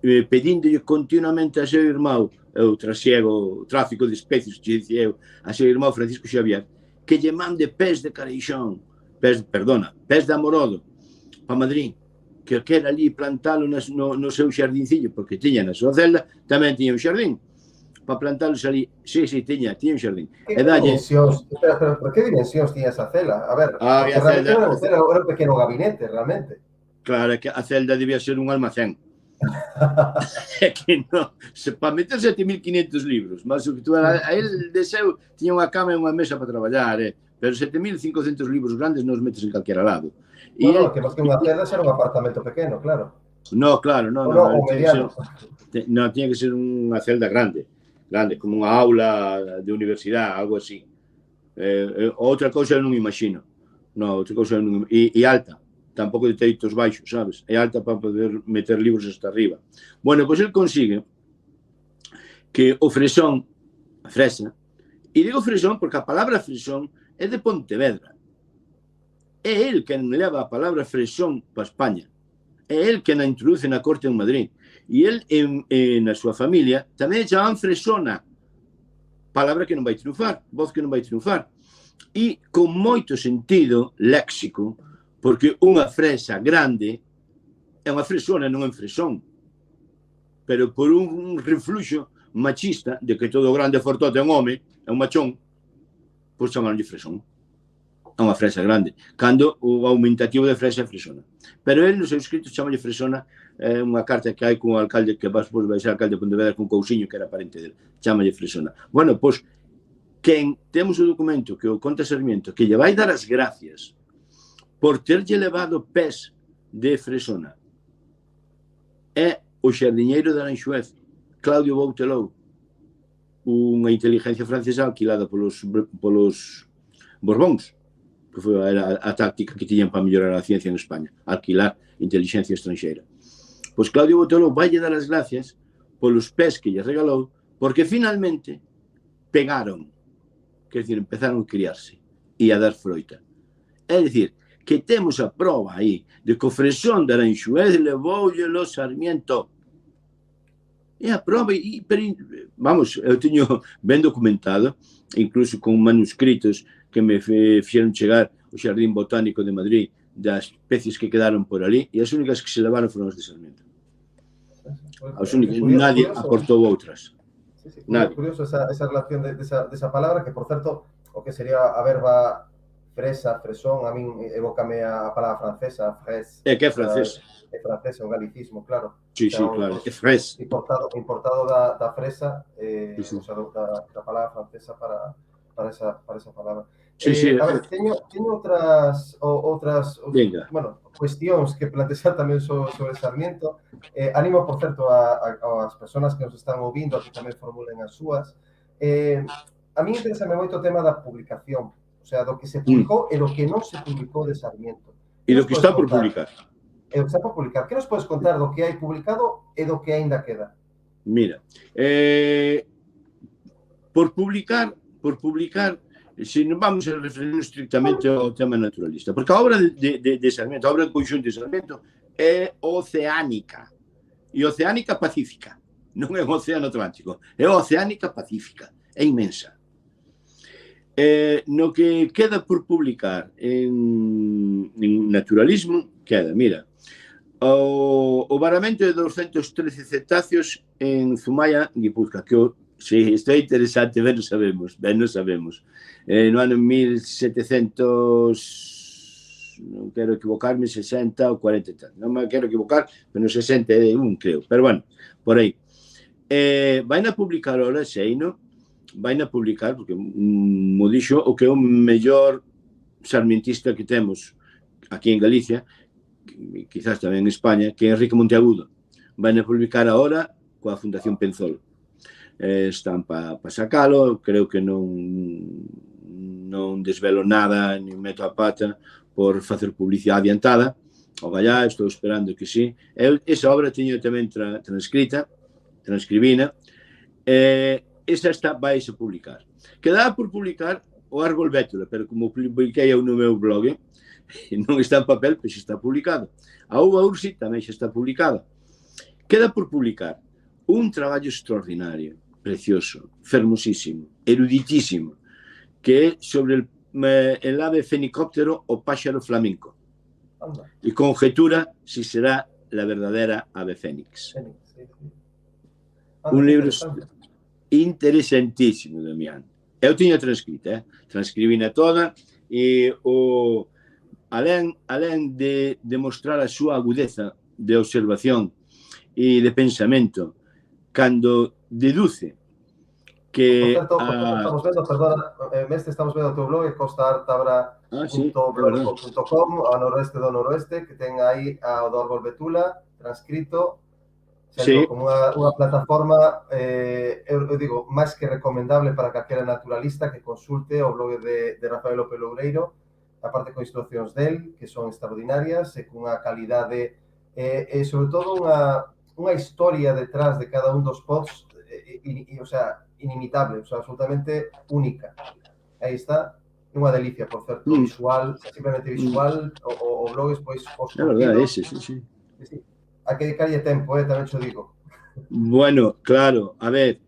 pedíndolle continuamente a seu irmão, eu trasiego o tráfico de especies, que dicía eu, a seu irmão Francisco Xavier, que lle mande pés de careixón, pés de amorodo, para Madrid, que quera ali plantalo no seu xardincillo, porque tiña na súa celda, tamén tiña un xardín, para plantalos ali. Sí, tiña un xardín. Que dimensións, pero que dimensións tiña esa cela? A ver, porque realmente era un pequeno gabinete, realmente. Claro, que a celda debía ser un almacén. É que non, para meter 7.500 libros, mas o que tú, a él deseu tiña unha cama e unha mesa para traballar, pero 7.500 libros grandes non os metes en calquera lado. No, que máis que unha celda era un apartamento pequeno, claro. No, claro, no. O mediano. Non, tiña que ser unha celda grande, como unha aula de universidade, algo así. Outra cousa eu non imagino. No, outra cousa eu non imagino. E alta. Tampouco de teitos baixos, sabes? É alta para poder meter libros hasta arriba. Bueno, pois ele consigue que o fresón, a fresa, e digo fresón porque a palabra fresón é de Pontevedra. É el quen leva a palabra fresón para España. É el quen a introduce na corte en Madrid. E el, na súa familia, tamén chamaban fresona. Palabra que non vai triunfar, voz que non vai triunfar. E con moito sentido léxico, porque unha fresa grande é unha fresona, non é un fresón. Pero por un refluxo machista de que todo grande e fortote é un home, é un machón, pois chamaron de fresón. É unha fresa grande. Cando o aumentativo de fresa é fresona. Pero ele, no seu escrito, chama de fresona, unha carta que hai con o alcalde, que vai ser alcalde de Pontevedra, con Cousiño, que era parente dele. Chama de fresona. Bueno, pois, quen temos o documento que o conta Sarmiento, que lle vai dar as gracias por terlle levado pés de fresona, é o xardiñeiro de Aranxuez, Claudio Boutelou, unha inteligencia francesa alquilada polos Borbóns, que foi a táctica que tiñan para mellorar a ciencia en España, alquilar inteligencia estranxeira. Pois Claudio Boutelou vai lle dar as gracias polos pés que lle regalou, porque finalmente pegaron, quer dizer, empezaron a criarse e a dar froita. É dicir, que temos a prova aí de que o fresón de Aranxuez levoulle o Sarmiento. É a prova, vamos, eu teño ben documentado, incluso con manuscritos que me fixeron chegar o Xardín Botánico de Madrid, das especies que quedaron por ali, e as únicas que se levaron foron as de Sarmiento. As únicas, nadie aportou outras. Sí, curioso esa relación desa palabra, que, por certo, o que sería a verba fresa, fresón, a min evócame a palabra francesa, fres. É que é francés. É francés, é un galicismo, claro. Sí, claro, é fres. Importado da fresa, o sea, da palabra francesa para esa palabra. A ver, teño outras cuestións que plantexar tamén sobre Sarmiento. Animo, por certo, as persoas que nos están ouvindo a que tamén formulen as súas. A mí interésame moito o tema da publicación. O sea, do que se publicou e do que non se publicou de Sarmiento. E do que está por publicar. E do que está por publicar. Que nos podes contar do que hai publicado e do que aínda queda? Mira, por publicar, se non vamos a referirnos estrictamente ao tema naturalista, porque a obra de Sarmiento, a obra de conxunto de Sarmiento, é oceánica. E oceánica pacífica. Non é o océano Atlántico, é oceánica pacífica. É inmensa. No que queda por publicar en naturalismo, queda, mira, o varamento de 213 cetáceos en Zumaya, Guipúzcoa, que sí, isto é interesante, ben non sabemos. No ano 1700, non quero equivocarme, 60 ou 40 e tal, non me quero equivocar, pero no 61, creo, pero bueno, por aí. Vai a publicar ahora, Seino, vai a publicar, porque mo dixo o que é o mellor sarmientista que temos aquí en Galicia, quizás tamén en España, que é Enrique Monteagudo. Vai a publicar ahora coa Fundación Penzol. Están para sacalo, creo que non desvelo nada, nin meto a pata por facer publicidade adiantada. Ogallá, estou esperando que sí. Esa obra teño tamén transcribina. esa vais a publicar. Quedaba por publicar o Árbol Bétula, pero como publiquei eu no meu blog, non está en papel, pois está publicado. A Uva Ursi tamén xa está publicada. Queda por publicar un traballo extraordinario, precioso, fermosísimo, eruditísimo, que é sobre el ave fenicóptero o páxaro flamenco. E conjetura si será la verdadera ave fénix. Un libro interesantísimo, Damián. Eu tiña transcrita, transcribina toda, e alén de demostrar a súa agudeza de observación e de pensamento, cando deduce que... Por certo, estamos vendo, perdona, Mestre, estamos vendo o teu blog, costaartabra.blogspot.com, ao noroeste do noroeste, que ten aí o do Árbol Bétula, transcrito, como unha plataforma, eu digo, máis que recomendable para calquera naturalista que consulte o blog de Rafael López Loureiro, aparte con instruccións del, que son extraordinarias, e cunha calidade, e sobre todo unha historia detrás de cada un dos posts, o sea, inimitable, o sea, absolutamente única. Aí está, unha delicia, por certo, visual, simplemente visual, o blog, pois, os contidos. Sí. Hai que dedicarlle tempo, tamén xo digo. Bueno, claro, a ver,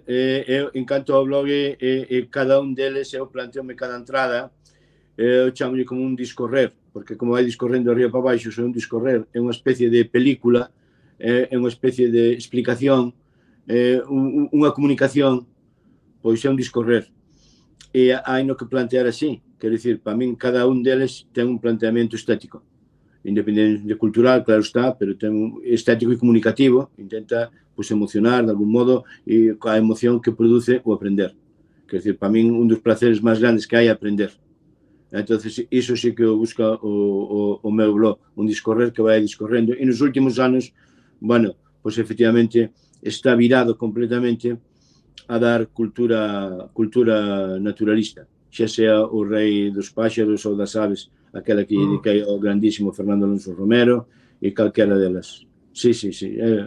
eu, en canto ao blog, cada un deles, eu planteome cada entrada, eu chamo como un discorrer, porque como vai discorrendo arriba para baixo, é un discorrer, é unha especie de película, é unha especie de explicación, unha comunicación, pois é un discorrer. E hai no que plantear así, quero dicir, para min cada un deles ten un planteamento estético, independente de cultural, claro está, pero ten un estético e comunicativo, intenta pues, emocionar de algún modo e coa emoción que produce o aprender. Quero dicir, para min un dos placeres máis grandes que hai é aprender. Entonces, iso sí que o busca o meu blog, un discorrer que vai discorrendo. E nos últimos anos, bueno, pues efectivamente está virado completamente a dar cultura naturalista, xa sea o rei dos páxaros ou das aves, aquela que dediquei ao grandísimo Fernando Alonso Romero e calquera delas. Sí.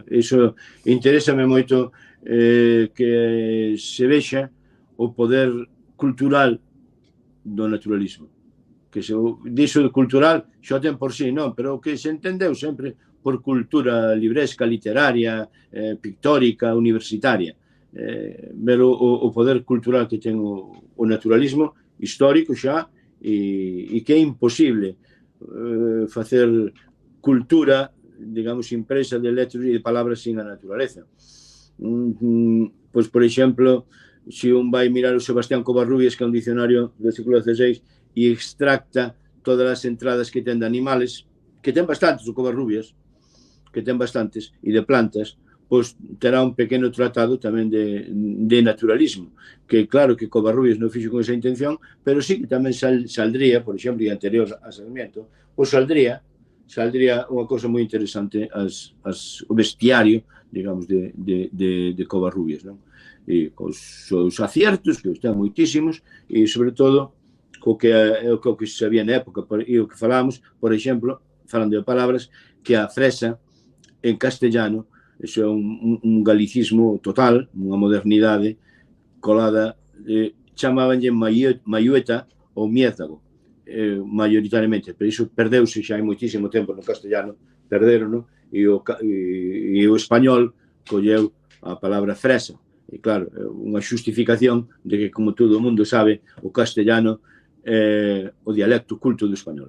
Iso interésame moito que se vexa o poder cultural do naturalismo. Que se dixo cultural xo ten por sí, non, pero que se entendeu sempre por cultura libresca, literaria, pictórica, universitaria. Ver o poder cultural que ten o naturalismo histórico xa, e que é imposible facer cultura, digamos, impresa de letras e de palabras sin a naturaleza. Pois, por exemplo, se un vai mirar o Sebastián Covarrubias, que é un dicionario do século XVI, e extracta todas as entradas que ten de animales, que ten bastantes o Covarrubias, que ten bastantes, e de plantas, pois terá un pequeno tratado tamén de naturalismo, que claro que Covarrubias non fixo con esa intención, pero sí que tamén saldría, por exemplo, e anterior a Sarmiento, pois saldría unha cousa moi interesante o bestiario, digamos, de Covarrubias, non? E cos seus aciertos, que os ten moitísimos, e sobre todo co que se sabía na época, e o que falamos, por exemplo, falando de palabras, que a fresa en castellano, iso é un galicismo total, unha modernidade colada, chamabanlle maiueta ou miézago, maioritariamente, pero iso perdeuse xa hai moitísimo tempo no castellano, perderono, e o español colleu a palabra fresa, e claro, unha xustificación de que, como todo o mundo sabe, o castellano é o dialecto culto do español.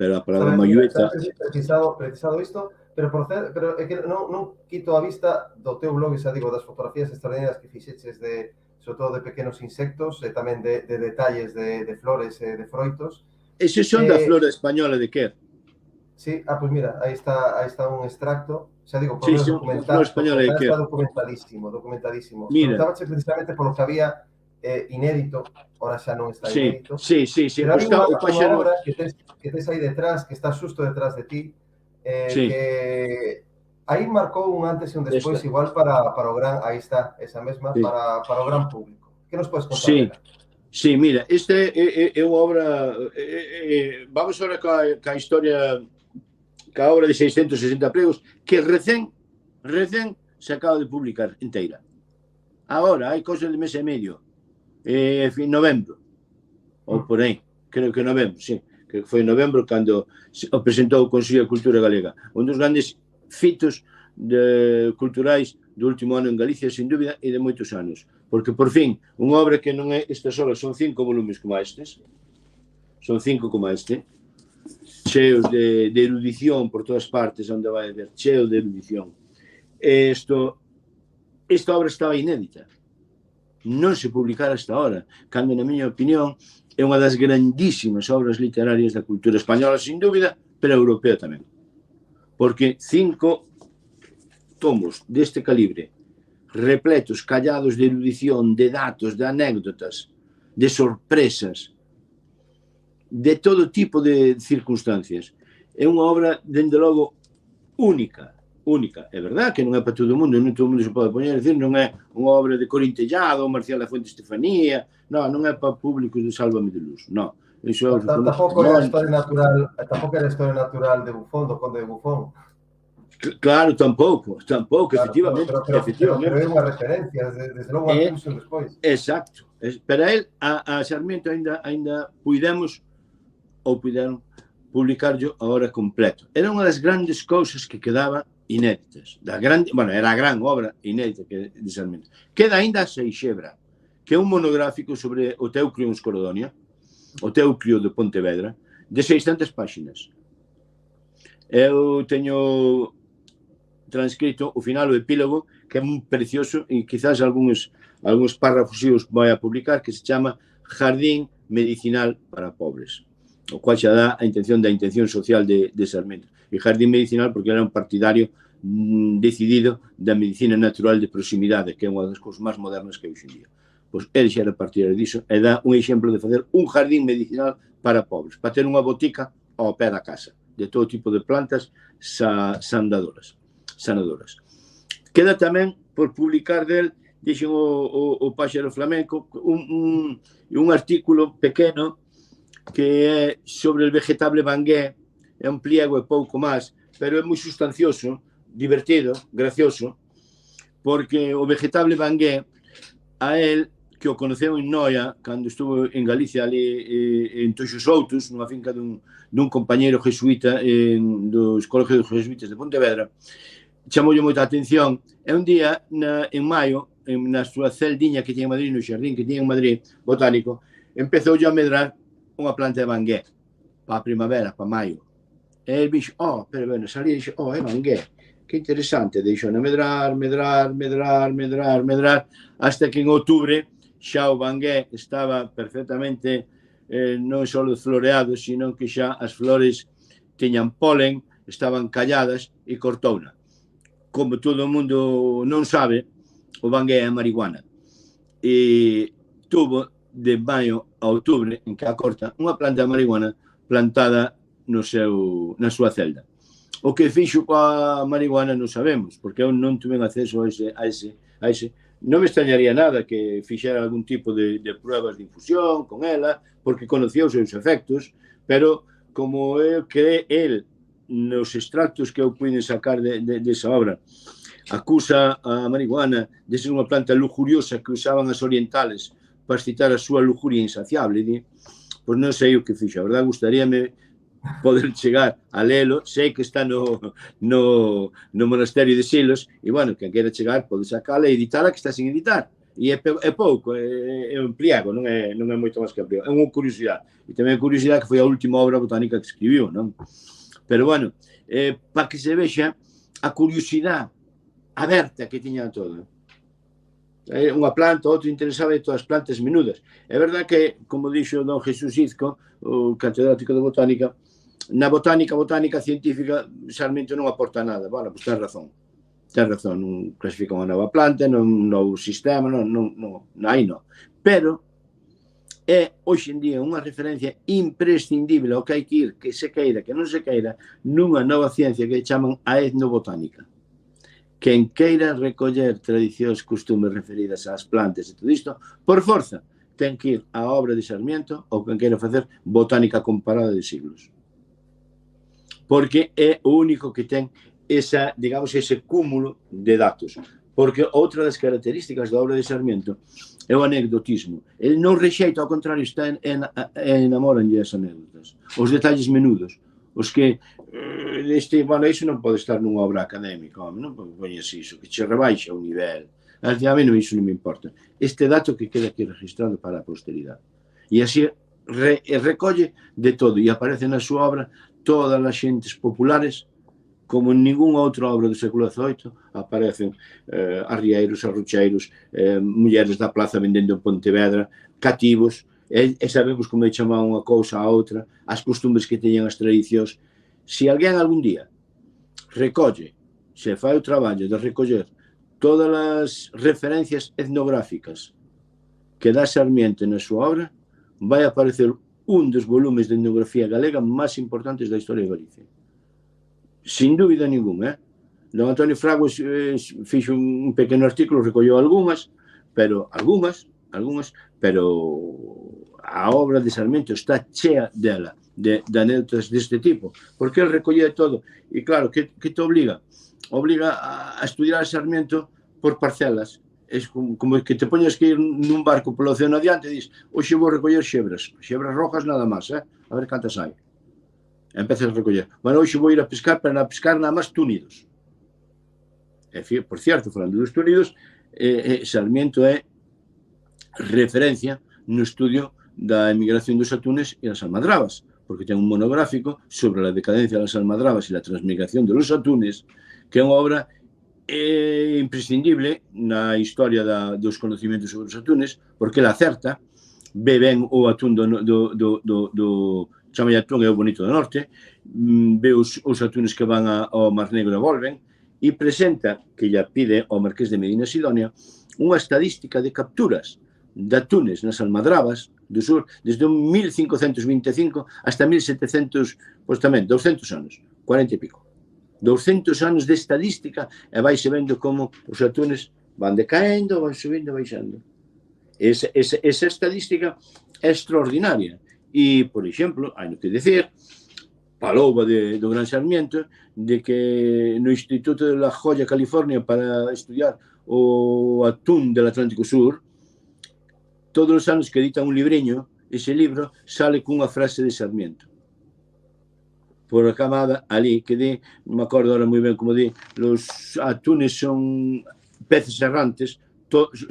Pero a palabra maiueta... Precisado isto, pero é que non quito a vista do teu blog, xa digo, das fotografías extraordinarias que fixeches sobre todo de pequenos insectos e tamén de detalles de flores e de froitos. Eses son da flora española de Quer. Sí, pois mira, aí está un extracto, xa digo, por menos documental, está documentadísimo. Preguntábache precisamente polo que había inédito, ahora xa non está inédito. Sí. Pero hai unha obra que tes aí detrás, que está xusto detrás de ti, que aí marcou un antes e un despois igual para o gran, aí está, esa mesma, para o gran público. Que nos podes contar? Sí, mira, esta é unha obra, vamos agora ca historia, ca obra de 660 pregos, que recén se acaba de publicar inteira. Agora, hai cosas de mes e medio, novembro, ou por aí, creo que novembro, sí, que foi novembro cando o presentou o Consello de Cultura Galega. Un dos grandes fitos culturais do último ano en Galicia, sin dúbida, e de moitos anos. Porque, por fin, unha obra que non é esta sola, son 5 volumes como estes, son 5 como este, cheos de erudición por todas partes, onde vai a ver, cheo de erudición. Esta obra estaba inédita. Non se publicara hasta ahora, cando, na miña opinión, é unha das grandísimas obras literarias da cultura española, sin dúbida, pero europea tamén. Porque 5 tomos deste calibre, repletos, callados de erudición, de datos, de anécdotas, de sorpresas, de todo tipo de circunstancias. É unha obra, dende logo, única. É verdad que non é para todo o mundo, non todo o mundo se pode poñer, decir, non é unha obra de Corintellado, ou Marcial da Fuente Estefanía, non é para públicos de Sálvame de Luz, non. Tampouco era a historia natural de Buffon, do Conde de Buffon. Claro, tampouco, efectivamente. Pero é unha referencia, desde logo a puso despois. Exacto. Pero a él, a Sarmiento, ainda puideron publicarlo agora completo. Era unha das grandes cousas que quedaba inéditas. Era a gran obra inédita de Sarmiento. Queda ainda a Seixebra, que é un monográfico sobre o Teucrio en Escorodonia, o Teucrio de Pontevedra, de 600 páxinas. Eu teño transcrito o final, o epílogo, que é moi precioso, e quizás algúns párrafos os vai a publicar, que se chama Jardín Medicinal para Pobres, o cual xa dá a intención da intención social de Sarmiento. E Jardín Medicinal porque era un partidario decidido da medicina natural de proximidade, que é unha das cousas máis modernas que hoxe en día. Pois ele xa era partidario diso e dá un exemplo de facer un jardín medicinal para pobres, para ter unha botica ao pé da casa, de todo tipo de plantas sanadoras. Queda tamén por publicar del, dixen o Páxaro Flamenco, un artículo pequeno que é sobre el vegetable bangué, é un pliego e pouco máis, pero é moi sustancioso, divertido, gracioso, porque o vegetable bangué, a él, que o conoceu en Noia, cando estuvo en Galicia, ali en Toxosoutos, nunha finca dun compañeiro jesuíta dos colegios jesuítas de Pontevedra, chamoulle moita atención, e un día, en maio, na súa celdiña que tiña en Madrid, no xardín que tiña en Madrid, botánico, empezou a medrar unha planta de bangué, para a primavera, para maio. E el dixo, pero bueno, salía e dixo, é bangué, que interesante, deixou a medrar, hasta que en outubro xa o bangué estaba perfectamente non só floreado, sino que xa as flores tiñan polen, estaban calladas e cortouna. Como todo o mundo non sabe, o bangué é a marihuana. E tuvo de maio a outubro, en que a corta, unha planta de marihuana plantada na súa celda. O que fixo coa marihuana non sabemos, porque eu non tuve acceso a ese. Non me extrañaría nada que fixera algún tipo de pruebas de infusión con ela, porque conocía os seus efectos, pero como eu que el, nos extractos que eu pude sacar desa obra, acusa a marihuana de ser unha planta lujuriosa que usaban as orientales para excitar a súa lujuria insaciable, pois non sei o que fixo. A verdade, gustaríame poder chegar a lelo, sei que está no monasterio de Silos, e, bueno, quen queira chegar pode sacala e editala, que está sin editar. E é pouco, é un pliego, non é moito máis que un pliego. É unha curiosidade. E tamén a curiosidade que foi a última obra botánica que escribiu, non? Pero, bueno, para que se vexa a curiosidade aberta que tiña todo. Unha planta, outro interesaba de todas as plantas menudas. É verdade que, como dixo don Jesús Izco, o catedrático de botánica, na botánica científica, Sarmiento non aporta nada. Bueno, pois ten razón, non clasifica unha nova planta, un novo sistema, aí non. Pero é, hoxe en día, unha referencia imprescindible ao que hai que ir, que se queira, que non se queira, nunha nova ciencia que chaman a etnobotánica. Quen queira recoller tradicións, costumes referidas ás plantas e todo isto, por forza, ten que ir á obra de Sarmiento ou quen queira facer botánica comparada de siglos. Porque é o único que ten ese cúmulo de datos. porque outra das características da obra de Sarmiento é o anecdotismo. Ele non rexeita, ao contrario, está enamoranlle as anécdotas, os detalles menudos, os que bueno, iso non pode estar nunha obra académica, home, non poñes iso, que che rebaixa o nivel. A mí non, iso non me importa. Este dato que queda aquí registrado para a posteridade. E así recolle de todo e aparece na súa obra todas as xentes populares como en ninguna outra obra do século XVIII aparecen arrieiros, arrocheiros, mulleres da plaza vendendo en Pontevedra, cativos, e sabemos como é chamar unha cousa a outra, as costumbres que teñen as tradicións. Se alguén algún día recolle, se fai o traballo de recoller todas as referencias etnográficas que dá Sarmiento na súa obra, vai aparecer un dos volumes de etnografía galega máis importantes da historia de Galicia. Sin dúbida ninguna, Don Antonio Fraguas fixo un pequeno artículo, recolleu algunhas, pero a obra de Sarmiento está chea dela, de anécdotas deste tipo, porque ele recollía todo. E claro, que te obliga? Obliga a estudiar a Sarmiento por parcelas. É como que te poñas que ir nun barco polo océano adiante e dis, hoxe vou recoller xebras rojas nada máis, a ver cantas hai. Empezas a recoller. Bueno, hoxe vou ir a pescar, pero a pescar nada máis túnidos. Por cierto, falando dos túnidos, Sarmiento é referencia no estudio da emigración dos atunes e das almadrabas, porque ten un monográfico sobre a decadencia das almadrabas e a transmigración de los atunes, que é unha obra imprescindible na historia dos conocimientos sobre os atunes, porque ela acerta, ve ben o atún chama atún é o bonito do norte, ve os atunes que van ao Mar Negro e volven, e presenta, que lla pide ao Marqués de Medina Sidonia, unha estadística de capturas de atunes nas almadrabas do sur desde 1525 hasta 1700, pois tamén, 200 anos, 40 e pico. 200 anos de estadística e vaise vendo como os atunes van decaendo, van subindo, baixando. Esa estadística é extraordinaria. E, por exemplo, hai que decir, palouba do Gran Sarmiento, de que no Instituto de La Joya, California, para estudiar o atún del Atlántico Sur, todos os anos que editan un libreño, ese libro sale cunha frase de Sarmiento. Por a camada ali, que di, non me acordo ahora moi ben como di, los atunes son peces errantes,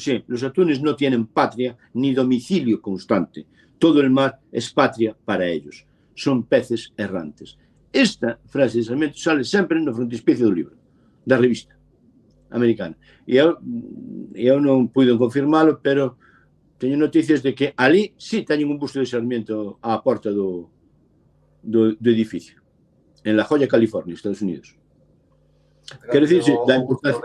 sí, los atunes no tienen patria ni domicilio constante. Todo el mar es patria para ellos. Son peces errantes. Esta frase de Sarmiento sale sempre no frontispicio do libro, da revista americana. E eu non puido confirmalo, pero teño noticias de que ali sí teñen un busto de Sarmiento á porta do edificio, en La Joya, California, Estados Unidos. Quero dicir, da importancia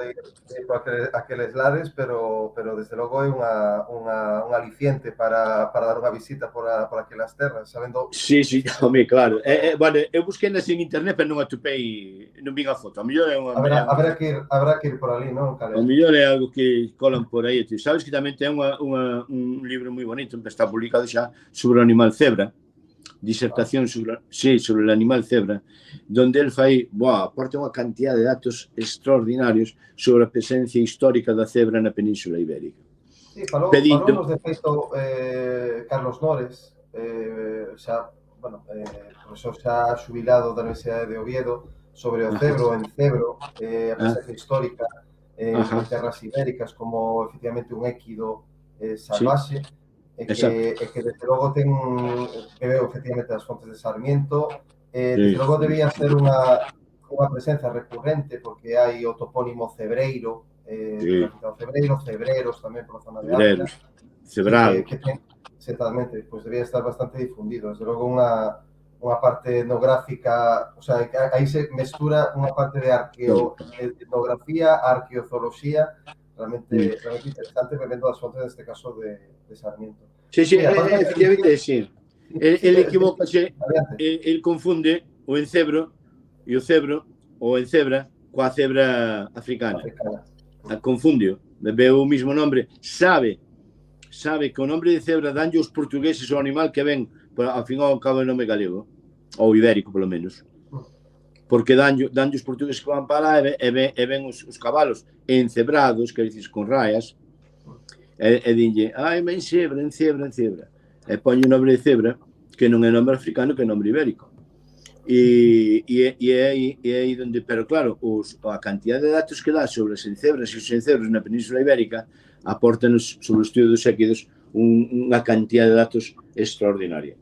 aqueles lares, pero desde logo é un aliciente para dar unha visita por aquelas terras, sabendo... Sí, home, claro. Bueno, eu busquei nas en internet, pero non atopei, non vin a foto. A mellor é unha... Habrá que ir por ali, non? A mellor é algo que colan por aí. Sabes que tamén ten un libro moi bonito, que está publicado xa, sobre o animal cebra, disertación sobre o animal cebra, donde el fai, aporta unha cantidad de datos extraordinarios sobre a presencia histórica da cebra na Península Ibérica. Sí, falamos de feito Carlos Nores, profesor xa xubilado da Universidade de Oviedo, sobre o cebro en cebro, a presencia histórica en terras ibéricas como efectivamente un équido salvaxe, e que desde logo que veo efectivamente as fontes de Sarmiento, desde logo debía ser unha presencia recurrente, porque hai o topónimo cebreiro, cebreros tamén por zona de Ávila, certamente, pois debía estar bastante difundido. Desde logo unha parte etnográfica, o sea, aí se mestura unha parte de etnografía, arqueozoología, realmente interesante, vendo as fontes neste caso de Sarmiento. Sí, efectivamente, sí. Él equivócase, él confunde o encebro e o cebro, ou encebra, coa cebra africana. Confunde, ve o mismo nombre, sabe que o nombre de cebra danlle os portugueses o animal que ven, ao fin ao cabo, o nome galego, ou ibérico, polo menos. porque danlle os portugueses que van para lá e ven os cabalos encebrados, que dices con rayas, e dinlle, ai, me encebra, e poñe o nome de cebra, que non é nome africano, que é nome ibérico. E é aí donde, pero claro, a cantidad de datos que dá sobre as encebras e os encebros na Península Ibérica aportanos sobre o estudo dos équidos unha cantidad de datos extraordinaria,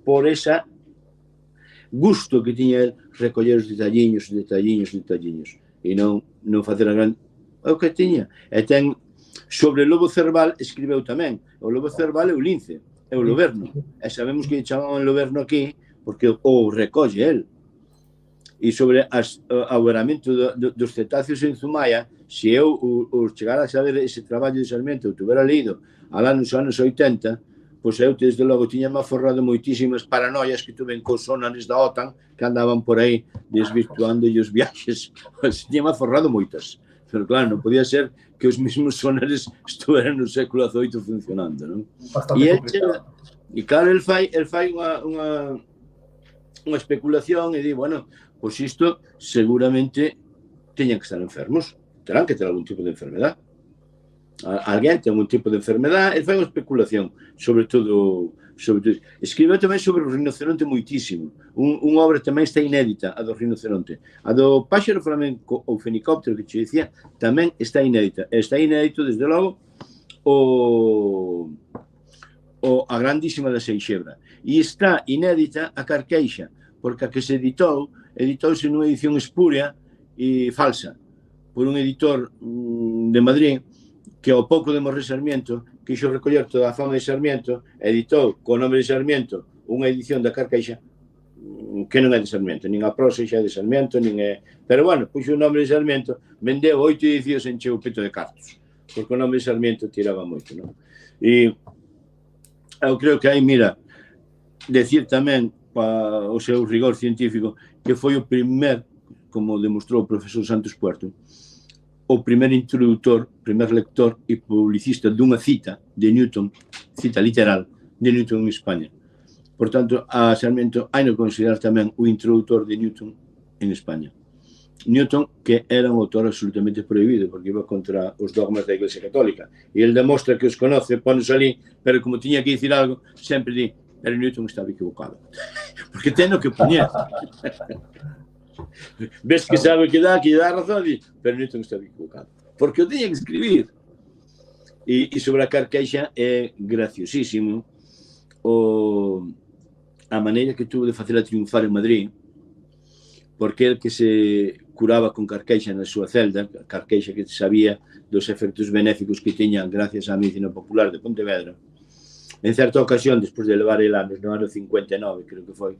por esa gusto que tiña el recoller os detalliños, e non facer a gran... o que tiña. E ten, sobre o lobo cerval, escribeu tamén. O lobo cerval é o lince, é o loberno. E sabemos que chamaban loberno aquí porque o recolle el. E sobre o aboramento dos cetáceos en Zumaya, se eu chegara a saber ese traballo de Sarmiento, o tuvera leído alá nos anos 80, pois eu, desde logo, tiña-me aforrado moitísimas paranoias que tuven cos sonares da OTAN que andaban por aí desvirtuando os viaxes. Tiña-me aforrado moitas. Pero claro, non podía ser que os mesmos sonares estuveran no século XVIII funcionando, non? E claro, el fai unha especulación e di, bueno, pois isto seguramente teñan que estar enfermos, terán que ter algún tipo de enfermedad. Alguén ten un tipo de enfermedad, el fai unha especulación sobre todo. Escribeu tamén sobre o rinoceronte moitísimo. Unha obra tamén está inédita, a do rinoceronte. A do páxaro flamenco ou fenicóptero, que che dicía, tamén está inédita. Está inédito, desde logo, a grandísima da Seixebra. E está inédita a Carqueixa, porque a que se editouse nunha edición espúrea e falsa, por un editor de Madrid, que ao pouco de morrer Sarmiento, quixo recoller toda a fama de Sarmiento, editou co nome de Sarmiento unha edición da Carqueixa que non é de Sarmiento, nin a prosa xa é de Sarmiento, nin é... Pero, bueno, puxo o nome de Sarmiento, vendeu 8 edicións, encheu o peto de cartos, porque o nome de Sarmiento tiraba moito, non? E eu creo que aí, mira, decir tamén, para o seu rigor científico, que foi o primer, como demostrou o profesor Santos Puerto, o primer introductor, primer lector e publicista dunha cita de Newton, cita literal de Newton en España. Por tanto, a Sarmiento hai no considerar tamén o introductor de Newton en España. Newton, que era un autor absolutamente prohibido, porque iba contra os dogmas da Iglesia Católica. E ele demostra que os conoce, ponos ali, pero como tiña que dicir algo, sempre di, pero Newton estaba equivocado. Porque ten o que poñer. Ves que sabe que dá razón, pero Newton estaba equivocado. Porque o tiña que escribir. E sobre a Carqueixa é graciosísimo a maneira que tuvo de facela triunfar en Madrid, porque el que se curaba con Carqueixa na súa celda, Carqueixa que sabía dos efectos benéficos que tiña gracias á medicina popular de Pontevedra. En certa ocasión, despois de levar el anos, no ano 59, creo que foi,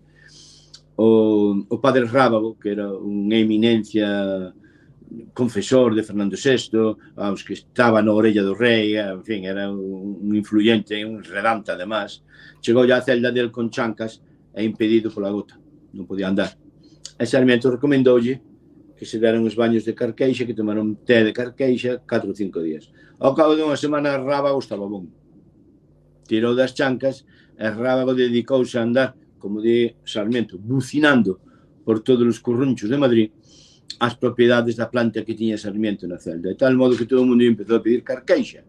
o padre Rábago, que era unha eminencia confesor de Fernando VI, vamos, que estaba na orella do rei, en fin, era un influyente, un redante, además, chegou á celda del con chancas e impedido pola gota, non podía andar. E Sarmiento recomendoulle que se deran os baños de Carqueixa, que tomaron té de Carqueixa 4 ou 5 días. Ao cabo de unha semana, Rábago estaba bon. Tirou das chancas e Rábago dedicouse a andar, como di Sarmiento, bucinando por todos os currunchos de Madrid as propiedades da planta que tiña Sarmiento na celda, de tal modo que todo o mundo empezou a pedir Carqueixa,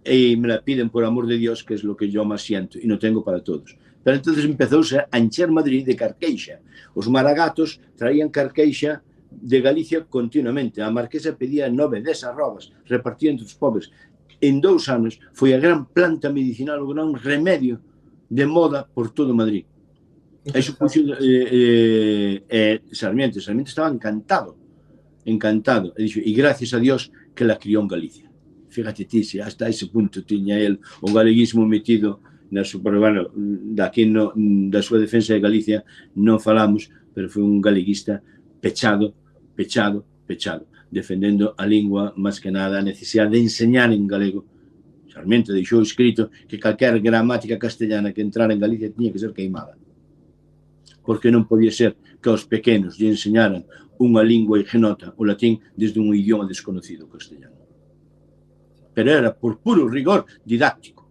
e me la piden por amor de Dios, que es lo que yo más siento, e non tengo para todos. Pero entonces empezouse a encher Madrid de Carqueixa. Os maragatos traían Carqueixa de Galicia continuamente. A marquesa pedía 9, 10 arrobas, repartía entre os pobres. En 2 anos foi a gran planta medicinal, o gran remedio de moda por todo Madrid. Eso puxo Sarmiento estaba encantado, e gracias a Dios que la crió en Galicia. Fíjate ti, se hasta ese punto tiña el o galeguismo metido na súa, bueno, daqui da súa defensa de Galicia non falamos, pero foi un galeguista pechado, defendendo a lingua, máis que nada, a necesidade de enseñar en galego. Sarmiento deixou escrito que calquera gramática castellana que entrara en Galicia tiña que ser queimada, porque non podía ser que aos pequenos lle enseñaran unha lingua ignota, o latín, desde un idioma desconocido, o castellano. Pero era por puro rigor didáctico.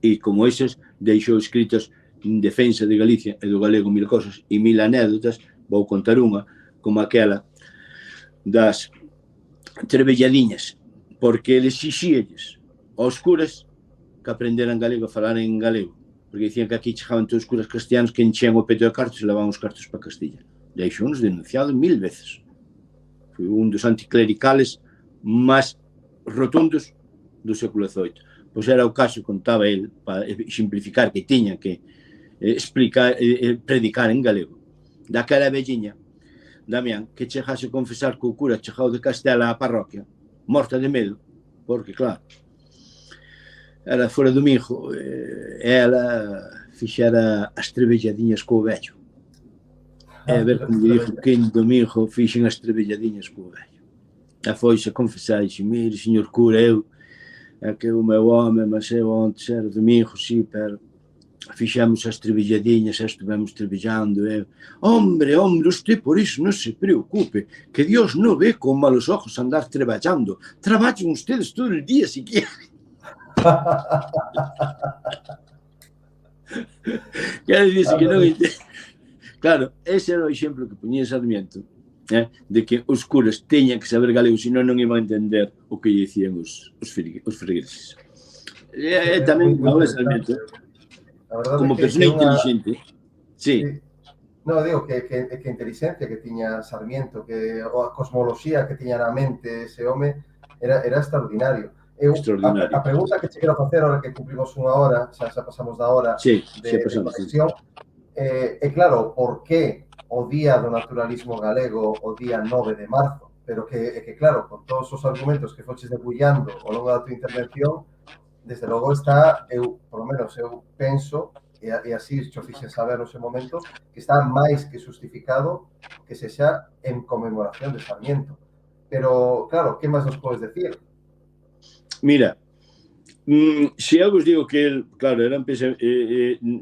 E como eses deixou escritos en defensa de Galicia e do galego mil cosas e mil anécdotas, vou contar unha, como aquela das trebelladiñas, porque ele exixíalles aos curas que aprenderan galego, falaran en galego, porque dicían que aquí chegaban todos os curas castellanos que enchían o peto de cartos e levaban os cartos para Castilla. E aí xo nos denunciado 1000 veces. Foi un dos anticlericales máis rotundos do século XVIII. Pois era o caso, contaba el, para simplificar, que tiña que explicar, predicar en galego. Daquela velliña, Damián, que chegase a confesar que o cura chegado de Castela á parroquia, morta de medo, porque, claro, era fora do Minho, ela fixera as trebelladiñas co vello. E a ver como lle dixo que en domingo fixen as trebelladiñas co vello. E foise a confesar e dixe, mire, señor cura, eu é que o meu home, mas eu antes era domingo, sí, pero fixemos as trebelladiñas, estivemos trebellando, hombre, usted por iso non se preocupe, que Dios non ve con malos ojos andar traballando, traballen ustedes todo el día si quieren. Quero dicir que non entende. Claro, ese era o exemplo que poñía Sarmiento, de que os curas teñan que saber galego, senón non iban a entender o que dicían os fregueses. Tamén a Sarmiento, como persona inteligente. Sí. No, digo que inteligencia que tiña Sarmiento, que a cosmoloxía que tiña na mente ese home era extraordinario. A pregunta que te quero facer ahora que cumplimos unha hora, xa pasamos da hora de conexión, é claro, por que o Día do Naturalismo Galego o día 9 de marzo? Pero que claro, con todos os argumentos que foches debullando ao longo da tua intervención, desde logo está, por lo menos eu penso, e así xo fixen saber no seu momento, que está máis que justificado que sexa en conmemoración de Sarmiento. Pero, claro, que máis nos podes decir? Mira, se eu vos digo que el, claro,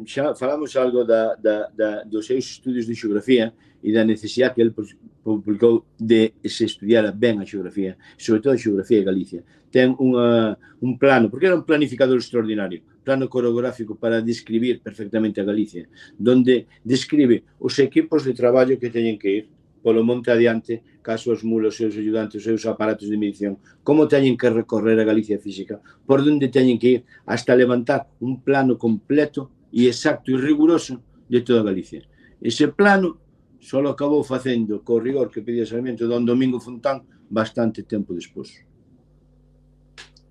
xa falamos algo dos seus estudios de xeografía e da necesidade que el publicou de se estudiara ben a xeografía, sobre todo a xeografía de Galicia. Ten un plano, porque era un planificador extraordinario, plano coreográfico para describir perfectamente a Galicia, donde describe os equipos de traballo que teñen que ir polo monte adiante, caso os mulos, os seus ayudantes, os seus aparatos de medición, como teñen que recorrer a Galicia física, por onde teñen que ir, hasta levantar un plano completo e exacto e riguroso de toda Galicia. Ese plano só acabou facendo, co rigor que pedía Sarmiento, don Domingo Fontán, bastante tempo despois.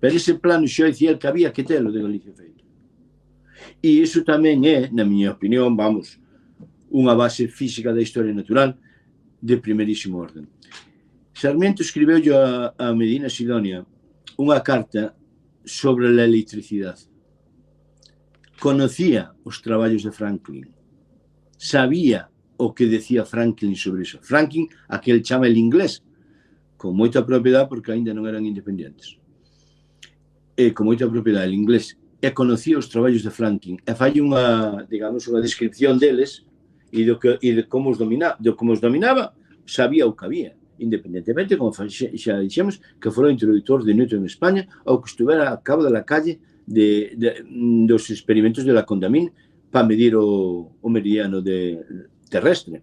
Pero ese plano xa dicía que había que telo de Galicia feito. E iso tamén é, na miña opinión, vamos, unha base física da historia natural de primerísimo orden. Sarmiento escribeu a Medina Sidonia unha carta sobre a electricidade. Conocía os traballos de Franklin. Sabía o que decía Franklin sobre iso. Franklin, a que el chama el inglés, con moita propiedade porque aínda non eran independentes. Con moita propiedade, el inglés. E conocía os traballos de Franklin. E fai unha, digamos, unha descripción deles e de como os dominaba, sabía o que había, independentemente, como xa dixemos, que fora o introductor de Newton en España ou que estuvera a cabo da calle dos experimentos de la Condamine para medir o meridiano terrestre.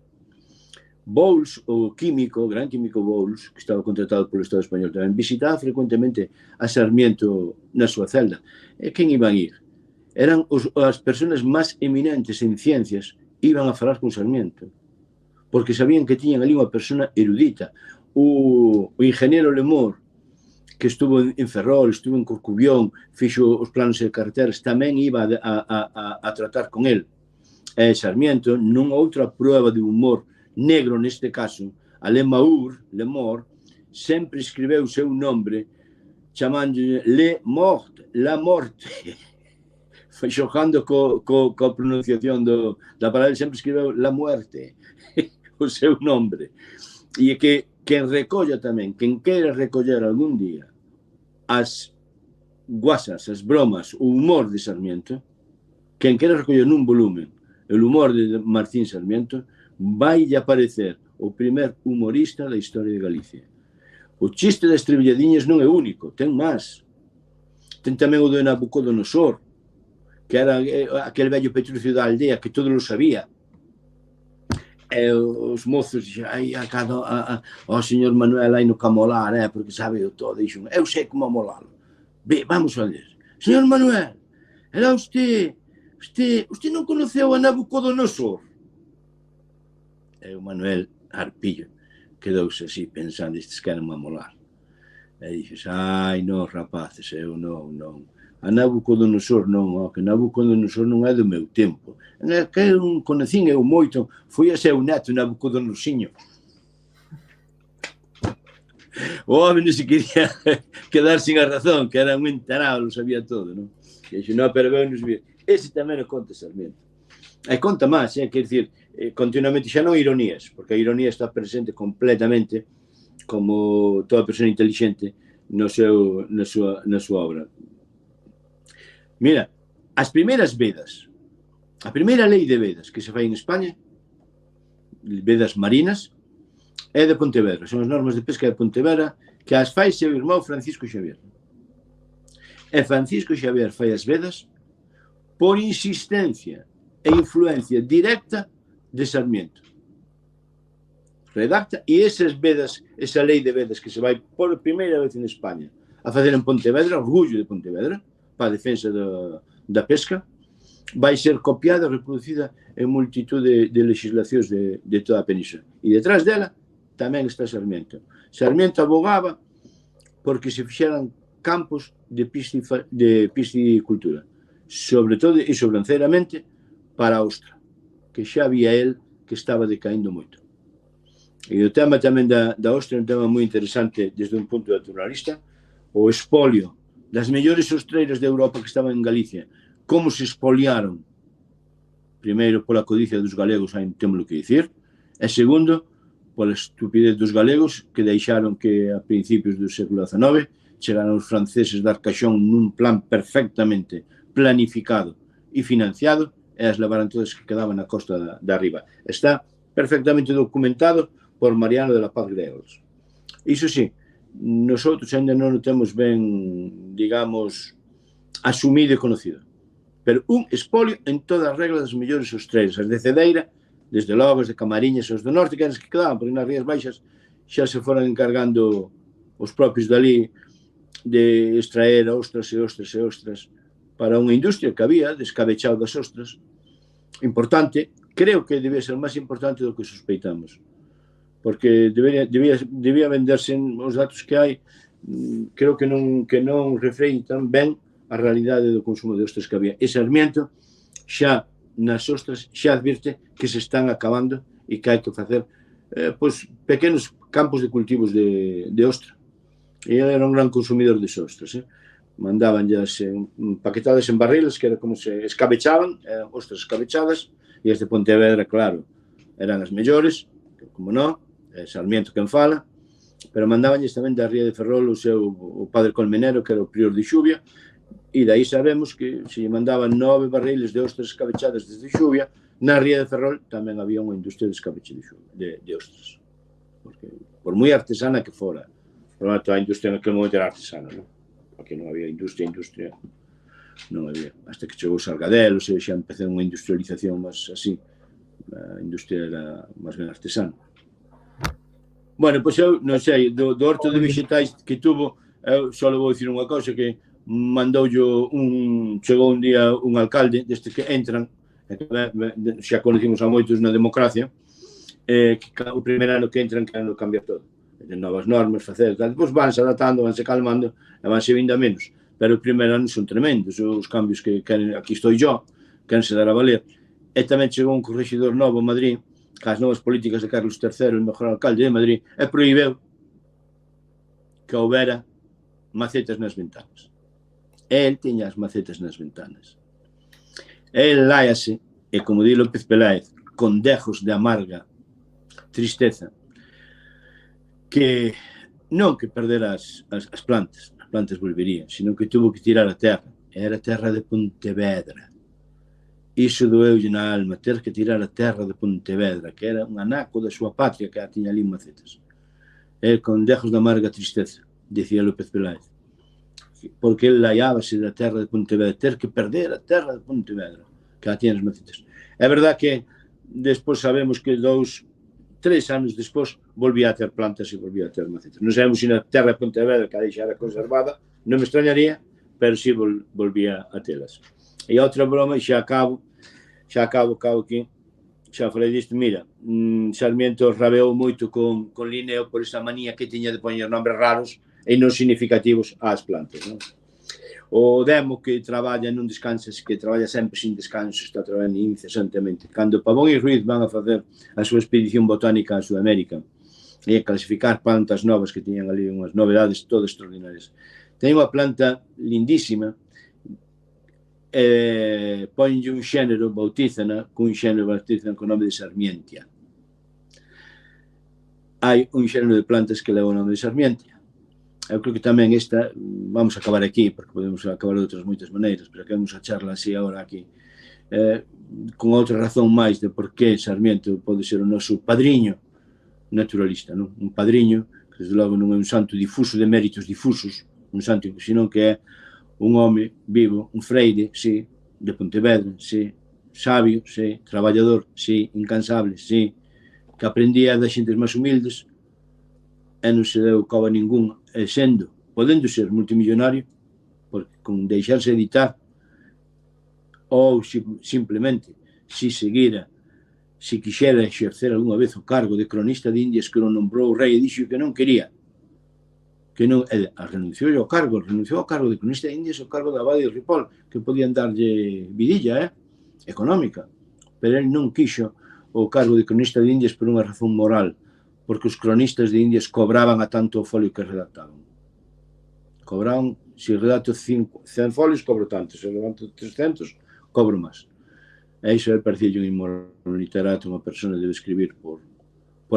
Bowles, o gran químico Bowles, que estaba contratado polo Estado español tamén, visitaba frecuentemente a Sarmiento na súa celda. E quen iban a ir? Eran as persoas máis eminentes en ciencias iban a falar con Sarmiento, porque sabían que tiñan ali unha persona erudita. O ingeniero Lemor, que estuvo en Ferrol, estuvo en Corcubión, fixo os planos de carreteras, tamén iba a tratar con el. Sarmiento, nunha outra prueba de humor negro neste caso, a Lemor, sempre escribeu o seu nombre chamando Le Mort, la morte. Foi xogando coa pronunciación da palabra, sempre escribeu la muerte, o seu nombre. E que quen recolla tamén, quen queira recoller algún día as guasas, as bromas, o humor de Sarmiento, quen queira recoller nun volumen o humor de Martín Sarmiento, vai aparecer o primer humorista da historia de Galicia. O chiste das trebelladiñas non é único, ten máis. Ten tamén o de Nabucodonosor, que era aquel vello Petrucio da aldea que todo lo sabía. E os mozos dixen, ai, ao señor Manuel aí no camolar, porque sabe o todo. Dixen, eu sei como amolalo. Vamos a ver. Señor Manuel, era usted non conoceu a Nabucodonosor? E o Manuel Arpillo quedouse así pensando, estes queren amolar. E dixes, ai, non, rapaces, eu non. A Nabucodonosor non, que Nabucodonosor non é do meu tempo. Que un conocín eu moito, foi a seu neto Nabucodonosinho. O home non se quería quedar sin a razón, que era un enterado, lo sabía todo, non? E dixo, non, pero veu nos vir. Ese tamén o conta Sarmiento. E conta máis, quer dicir, continuamente, xa non ironías, porque a ironía está presente completamente, como toda persona inteligente, na súa obra. Mira, as primeiras vedas, a primeira lei de vedas que se fai en España, vedas marinas, é de Pontevedra, son as normas de pesca de Pontevedra, que as fai seu irmão Francisco Xavier. E Francisco Xavier fai as vedas por insistencia e influencia directa de Sarmiento. Redacta, e esas vedas, esa lei de vedas que se vai por primeira vez en España a fazer en Pontevedra, orgullo de Pontevedra, para a defensa da pesca, vai ser copiada e reproducida en multitud de legislacións de toda a península. E detrás dela tamén está Sarmiento. Sarmiento abogaba porque se fixeran campos de piscicultura, sobre todo e sobranceiramente para a ostra, que xa había el que estaba decaíndo moito. E o tema tamén da ostra é un tema moi interesante desde un punto naturalista, o expolio das mellores ostreiras de Europa que estaban en Galicia, como se expoliaron, primeiro pola codicia dos galegos, aí temos que dicir, e segundo, pola estupidez dos galegos que deixaron que a principios do século XIX chegaron os franceses de Arcachón nun plan perfectamente planificado e financiado e as levaran todas que quedaban na costa de arriba. Está perfectamente documentado por Mariano de la Paz Gregols. Iso sí, nosotros ainda non o temos ben, digamos, asumido e conocido. Pero un expolio en todas as reglas das mellores ostreiras, as de Cedeira, desde logo as de Camariñas, os do norte, que eran as que quedaban, porque nas Rías Baixas xa se foran encargando os propios dali de extraer ostras e ostras e ostras para unha industria que había, de escabechado das ostras, importante, creo que debía ser máis importante do que sospeitamos. Porque debía venderse os datos que hai, creo que non refreitan ben a realidade do consumo de ostras que había. E Sarmiento xa nas ostras xa advirte que se están acabando e que hai que facer pequenos campos de cultivos de ostra. E ele era un gran consumidor de ostras. Mandaban paquetadas en barriles que era como se escabechaban, ostras escabechadas, e as de Pontevedra, claro, eran as mellores, como non, Sarmiento quen fala, pero mandabanlles tamén da Ría de Ferrol o padre Colmenero, que era o prior de Xuvia, e daí sabemos que se lle mandaban 9 barriles de ostras escabechadas desde Xuvia, na Ría de Ferrol tamén había unha industria de escabeche de ostras. Porque, por moi artesana que fora, por lo tanto, a industria naquele momento era artesana, non? Porque non había industria, non había. Hasta que chegou Sargadelo, xa empezou unha industrialización máis así, a industria era máis ben artesana. Bueno, pois eu, non sei, do horto de vegetais que tuvo, eu só vou dicir unha cousa, que chegou un día un alcalde, destes que entran, xa conocimos a moitos na democracia, que o primeiro ano que entran queren cambiar todo, de novas normas, facer, tal, depois vanse adaptando, vanse calmando, e vanse vindo a menos, pero o primeiro ano son tremendos, os cambios que queren, aquí estou yo, queren se dar a valer. E tamén chegou un corregidor novo a Madrid, as novas políticas de Carlos III, o mellor alcalde de Madrid, e prohibeu que houbera macetas nas ventanas. El tiña as macetas nas ventanas. El láiase, e como di López Peláez, con dejos de amarga tristeza, que non que perdera as plantas volverían, sino que tuvo que tirar a terra. Era a terra de Pontevedra. Iso doeulle na alma, ter que tirar a terra de Pontevedra, que era un anaco da súa patria, que a tiña ali macetas. E con dejos de amarga tristeza, dicía López Peláez. porque ele laiábase da terra de Pontevedra, ter que perder a terra de Pontevedra, que a tiñan as macetas. É verdad que despois sabemos que 3 anos despois volvía a ter plantas e volvía a ter macetas. Non sabemos se na terra de Pontevedra, que a deixa era conservada, non me extrañaría, pero si volvía a telas. E outra broma, xa acabo aquí, xa falei disto, mira, Sarmiento rabeou moito con Linneo por esa manía que tiña de poñer nombres raros e non significativos ás plantas, non? O Demo, que traballa non descansa, que traballa sempre sin descanso, está traballando incesantemente. Cando Pavón e Ruiz van a facer a súa expedición botánica a Sudamérica e a clasificar plantas novas que tiñan ali, unhas novedades todas extraordinarias. Ten unha planta lindísima, ponlle un xénero, bautízana con un xénero, bautízana con o nome de Sarmientia. Hai un xénero de plantas que leva o nome de Sarmientia. Eu creo que tamén esta, vamos a acabar aquí, porque podemos acabar de outras moitas maneiras, pero acabamos a charla así agora aquí, con outra razón máis de por que Sarmiento pode ser o noso padriño naturalista, non? Un padriño, que desde logo non é un santo difuso de méritos difusos, un santo, senón que é un home vivo, un freire, sí, de Pontevedra, sí, sabio, sí, traballador, sí, incansable, sí, que aprendía das xentes máis humildes e non se deu cova ningún, podendo ser multimillonario, porque con deixarse editar ou simplemente se quixera exercer algunha vez o cargo de cronista de Indias que non nombrou o rei e dixo que non quería, que non, renunciou ao cargo de cronista de Indias, o cargo da abade de Ripoll, que podían darlle vidilla económica, pero ele non quixo o cargo de cronista de Indias por unha razón moral, porque os cronistas de Indias cobraban a tanto o folio que redactaban. Cobraban, se redacto 100 folios, cobro tanto, se levanto 300, cobro máis. E iso parecía un inmoral literato, unha persona debe escribir por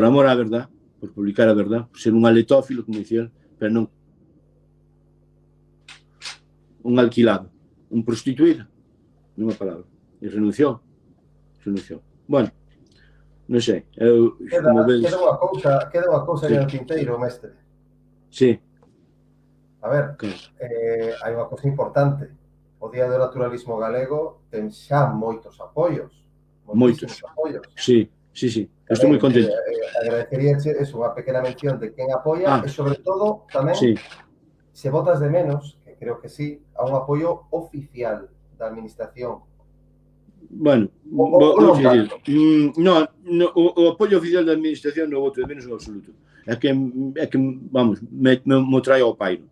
amor á verdad, por publicar a verdad, por ser un aletófilo, como dicía, pero non un alquilado, un prostituído, nunha palabra. E renunciou. Bueno, non sei. Queda unha cousa no tinteiro, mestre. Sí. A ver, hai unha cousa importante. O Día do Naturalismo Galego ten xa moitos apoios. Moitos apoios. Sí. Estou moi contento. Agradeceríache unha pequena mención de quen apoia e, sobre todo, tamén, se botas de menos, que creo que sí, a un apoio oficial da administración. Bueno, vou dicir, o apoio oficial da administración non voto de menos en absoluto. É que vamos, me trae ao pairo.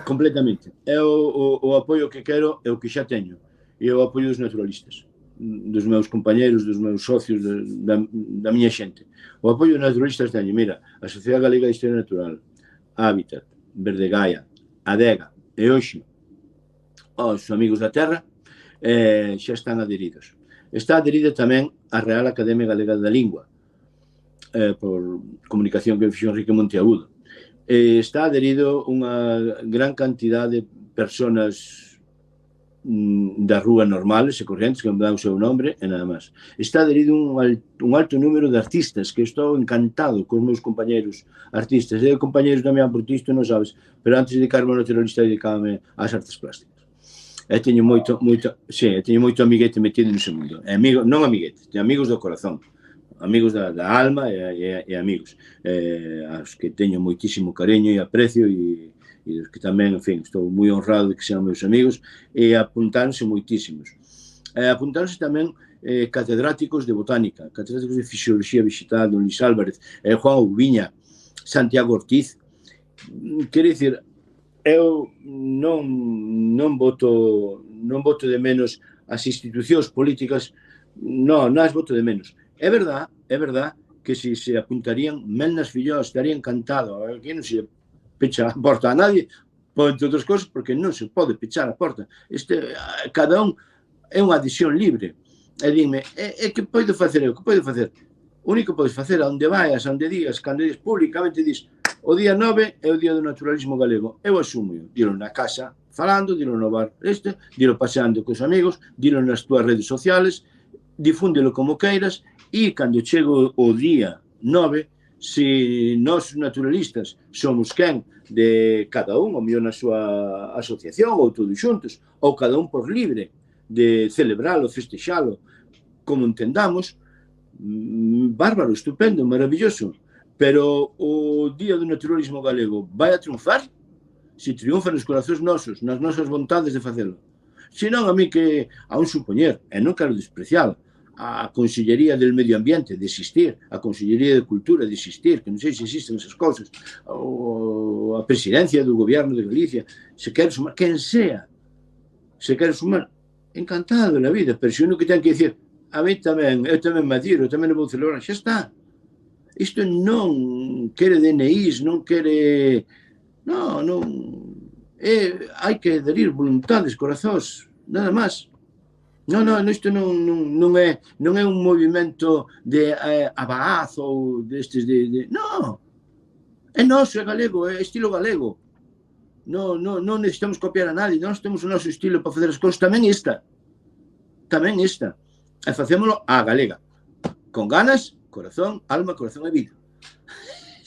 Completamente. É o apoio que quero, é o que xa teño. E é o apoio dos naturalistas, dos meus compañeros, dos meus socios, da miña xente. O apoio dos naturalistas teño, mira, a Sociedade Galega de Historia Natural, Hábitat, Verdegaia, Adega e hoxe os amigos da Terra xa están adheridos. Está adherida tamén a Real Academia Galega da Lingua, por comunicación que fixo Enrique Monteagudo. Está adherido unha gran cantidad de personas da rúa normales e corrientes que me dan o seu nombre e nada máis. Está adherido un alto número de artistas, que estou encantado con os meus compañeros artistas. Eu, compañeros da miña porque isto non sabes, pero antes de dedicarme ao naturalista dedicábame ás artes plásticas. E teño moito amiguete metido nese mundo. Non amiguete, teño amigos do corazón, amigos da alma e amigos aos que teño moitísimo cariño e aprecio e dos que tamén, en fin, estou moi honrado de que sean meus amigos e apuntáronse moitísimos. Apuntáronse tamén catedráticos de botánica, catedráticos de fisioloxía vegetal, don Luis Álvarez, Juan Ubiña, Santiago Ortiz. Quero dicir, eu non voto de menos as institucións políticas, non as voto de menos. É verdad que se apuntarían Melnas Fillós, estaría encantado. Aquí non se pecha a porta a nadie, entre outras cousas, porque non se pode pechar a porta. Cada un é unha adhesión libre. E dime, que podo facer eu? Que podo facer? O único que podes facer, onde vayas, onde digas, cando digas públicamente, dis, o día 9 é o Día do Naturalismo Galego. Eu asumo, dilo na casa falando, dilo no bar dilo paseando cos amigos, dilo nas túas redes sociales, difúndelo como queiras, e cando chego o día 9, si nós naturalistas somos quen de cada un, ou mellor na súa asociación, ou todos xuntos, ou cada un por libre de celebralo, festexalo, como entendamos, bárbaro, estupendo, maravilloso. Pero o Día do Naturalismo Galego vai a triunfar se triunfa nos corazóns nosos, nas nosas vontades de facelo. Se non, a mí que, a un supoñer, e non quero despreciar, a Consellería del Medio Ambiente de existir, a Consellería de Cultura de existir, que non sei se existen esas cousas, ou a Presidencia do Goberno de Galicia, se quere sumar, quen sea, se quere sumar, encantado na vida, pero se uno que ten que dicir, a mí tamén, eu tamén me adiro, eu tamén vou celebrar, xa está. Isto non quere DNIs, non quere... Non, non... hai que adherir voluntades, corazóns, nada máis. Non, isto non é un movimento de abaz ou destes de... Non, é noso, é galego, é estilo galego. Non necesitamos copiar a nadie, nós temos o noso estilo para facer as cousas, tamén esta. E facémolo á galega, con ganas, corazón, alma, corazón e vida.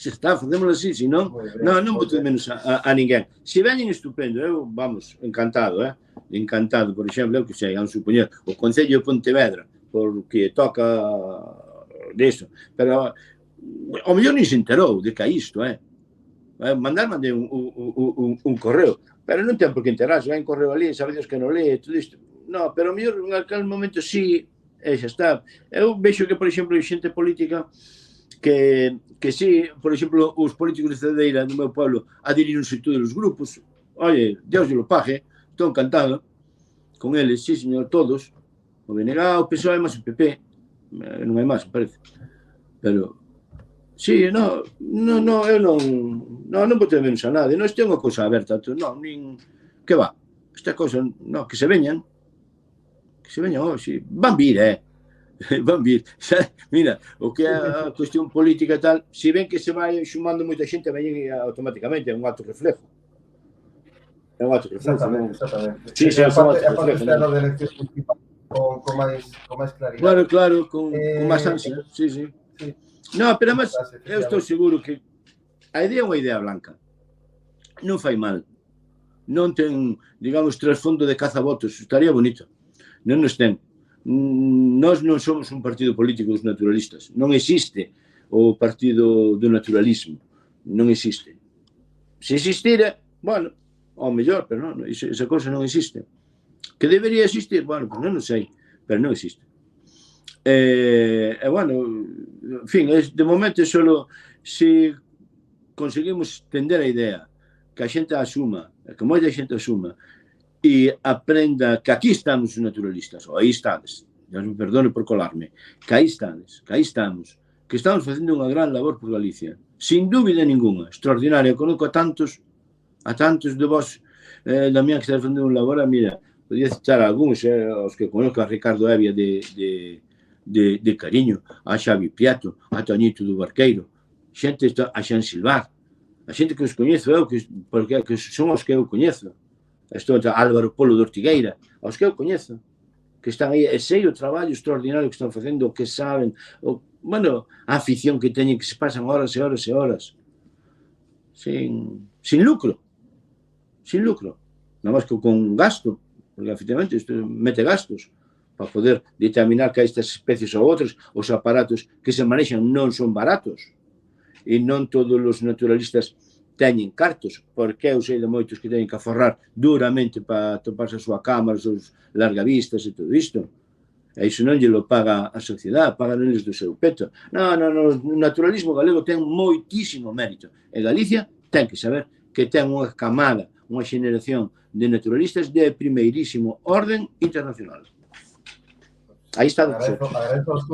Se está, facémolo así, se non boto de menos a ninguén. Se veñen, estupendo, eu, vamos, encantado, encantado, por exemplo, eu que sei, a un supoñer, o Concello de Pontevedra, porque toca deso, pero ao mellor nin se enterou de que isto, mandei un correo, pero non ten por que enterarse, vai un correo ali, sabedes que non lee, todo isto. No, pero ao mellor, en aquel momento, sí, xa está. Eu vexo que, por exemplo, hai xente política que sí, por exemplo, os políticos de Cedeira do meu pueblo adherironse todos os grupos. Oye, Deus lle lo pague, estou encantado con eles, sí, señor, todos. O BNG, o PSOE, máis o PP. Non hai máis, parece. Pero, sí, eu non bote menos a nada. Non este é unha cousa aberta. Non, nin... Que va? Esta cousa, non, que se veñan hoxe. Van vir, van vir. Mira, o que é a cuestión política e tal, se ven que se vai xumando moita xente, veñen automáticamente, é un acto reflejo. É un acto reflejo. Exactamente. Sí, é un acto reflejo. De eleccións municipais con máis Claro, claridade. con máis ansia, sí. Non, pero además, eu estou seguro que a idea é unha idea blanca. Non fai mal. Non ten, digamos, trasfondo de cazavotos. Estaría bonito. Non nos ten. Nós non somos un partido político dos naturalistas. Non existe o partido do naturalismo. Non existe. Se existira, bueno, ao mellor, pero non, esa cosa non existe. Que debería existir? Bueno, pues non sei, pero non existe. Bueno, en fin, de momento solo se conseguimos entender a idea, que a xente asuma, que moita xente asuma, e aprenda que aquí estamos os naturalistas, ou aí estades, Deus me perdone por colarme, que aí estades, que aí estamos, que estamos facendo unha gran labor por Galicia, sin dúbida ninguna, extraordinaria. Conozco a tantos de vos, Damián, que estás facendo un labor, mira, podía citar algúns, os que conozco, a Ricardo Evia de Cariño, a Xavi Piato, a Toñito do Barqueiro, xente, a Xan Silvar, a xente que os coñezo eu, porque son os que eu coñezo. Estou entre Álvaro Polo de Ortigueira, aos que eu coñezo, que están aí, e sei o traballo extraordinario que están facendo, o que saben, bueno, a afición que teñen, que se pasan horas e horas e horas, sin lucro, nada máis que con gasto, porque efectivamente isto mete gastos, para poder determinar que estas especies ou outras, os aparatos que se manexan non son baratos, e non todos os naturalistas teñen cartos, porque eu sei de moitos que teñen que aforrar duramente para toparse a súa cámara, os seus largavistas e todo isto. E iso non lle lo paga a sociedade, pagan eles do seu peto. Non, o naturalismo galego ten moitísimo mérito. E Galicia ten que saber que ten unha camada, unha xeneración de naturalistas de primeirísimo orden internacional. Aí está. Agradezo as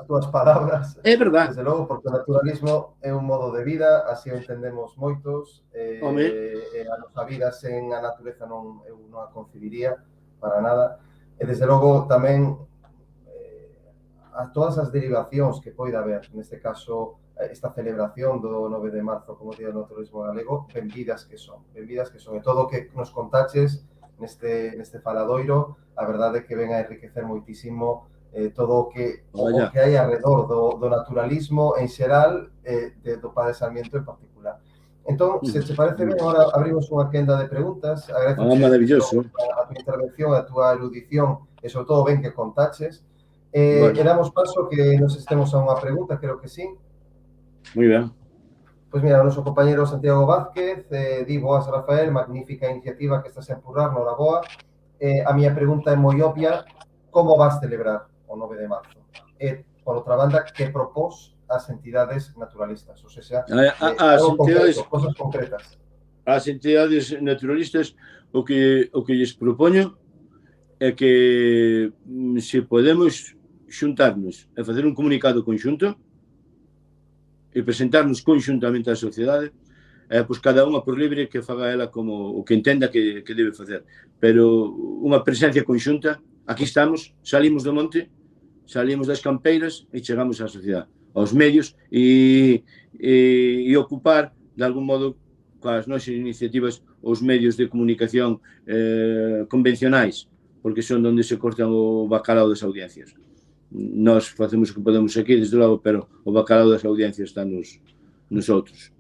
túas palabras. É verdade. Desde logo, porque o naturalismo é un modo de vida, así o entendemos moitos. A nosa vida sen a natureza eu non a concibiría para nada. E desde logo tamén a todas as derivacións que poida haber, neste caso, esta celebración do 9 de marzo como Día do Naturalismo Galego, benvidas que son. E todo o que nos contaches neste faladoiro, a verdade é que ven a enriquecer moitísimo todo o que hai alrededor do naturalismo en xeral do Padre Sarmiento en particular. Entón, se te parece ben, agora abrimos unha quenda de preguntas. Agradezo maravilloso. a tua intervención, a tua erudición e sobre todo ben que contaches. E damos paso que nos estemos a unha pregunta, creo que sí. Moi ben. Pois mira, o noso compañero Santiago Vázquez di: boas, Rafael, magnífica iniciativa que estás a empurrar, noraboa. A miña pregunta é moi obvia: como vas celebrar o 9 de marzo? E, por outra banda, que propós as entidades naturalistas? Ou seja, algo concreto, cosas concretas. As entidades naturalistas, o que lles propoño é que se podemos xuntarnos e facer un comunicado conxunto e presentarnos conxuntamente á sociedade, pois cada unha por libre que faga ela como o que entenda que debe facer. Pero unha presencia conxunta, aquí estamos, salimos do monte, salimos das campeiras e chegamos á sociedade, aos medios e ocupar, de algún modo, coas nosas iniciativas, os medios de comunicación convencionais, porque son onde se cortan o bacalao das audiencias. Nós facemos o que podemos aquí, desde logo, pero o bacalao das audiencias está nos outros.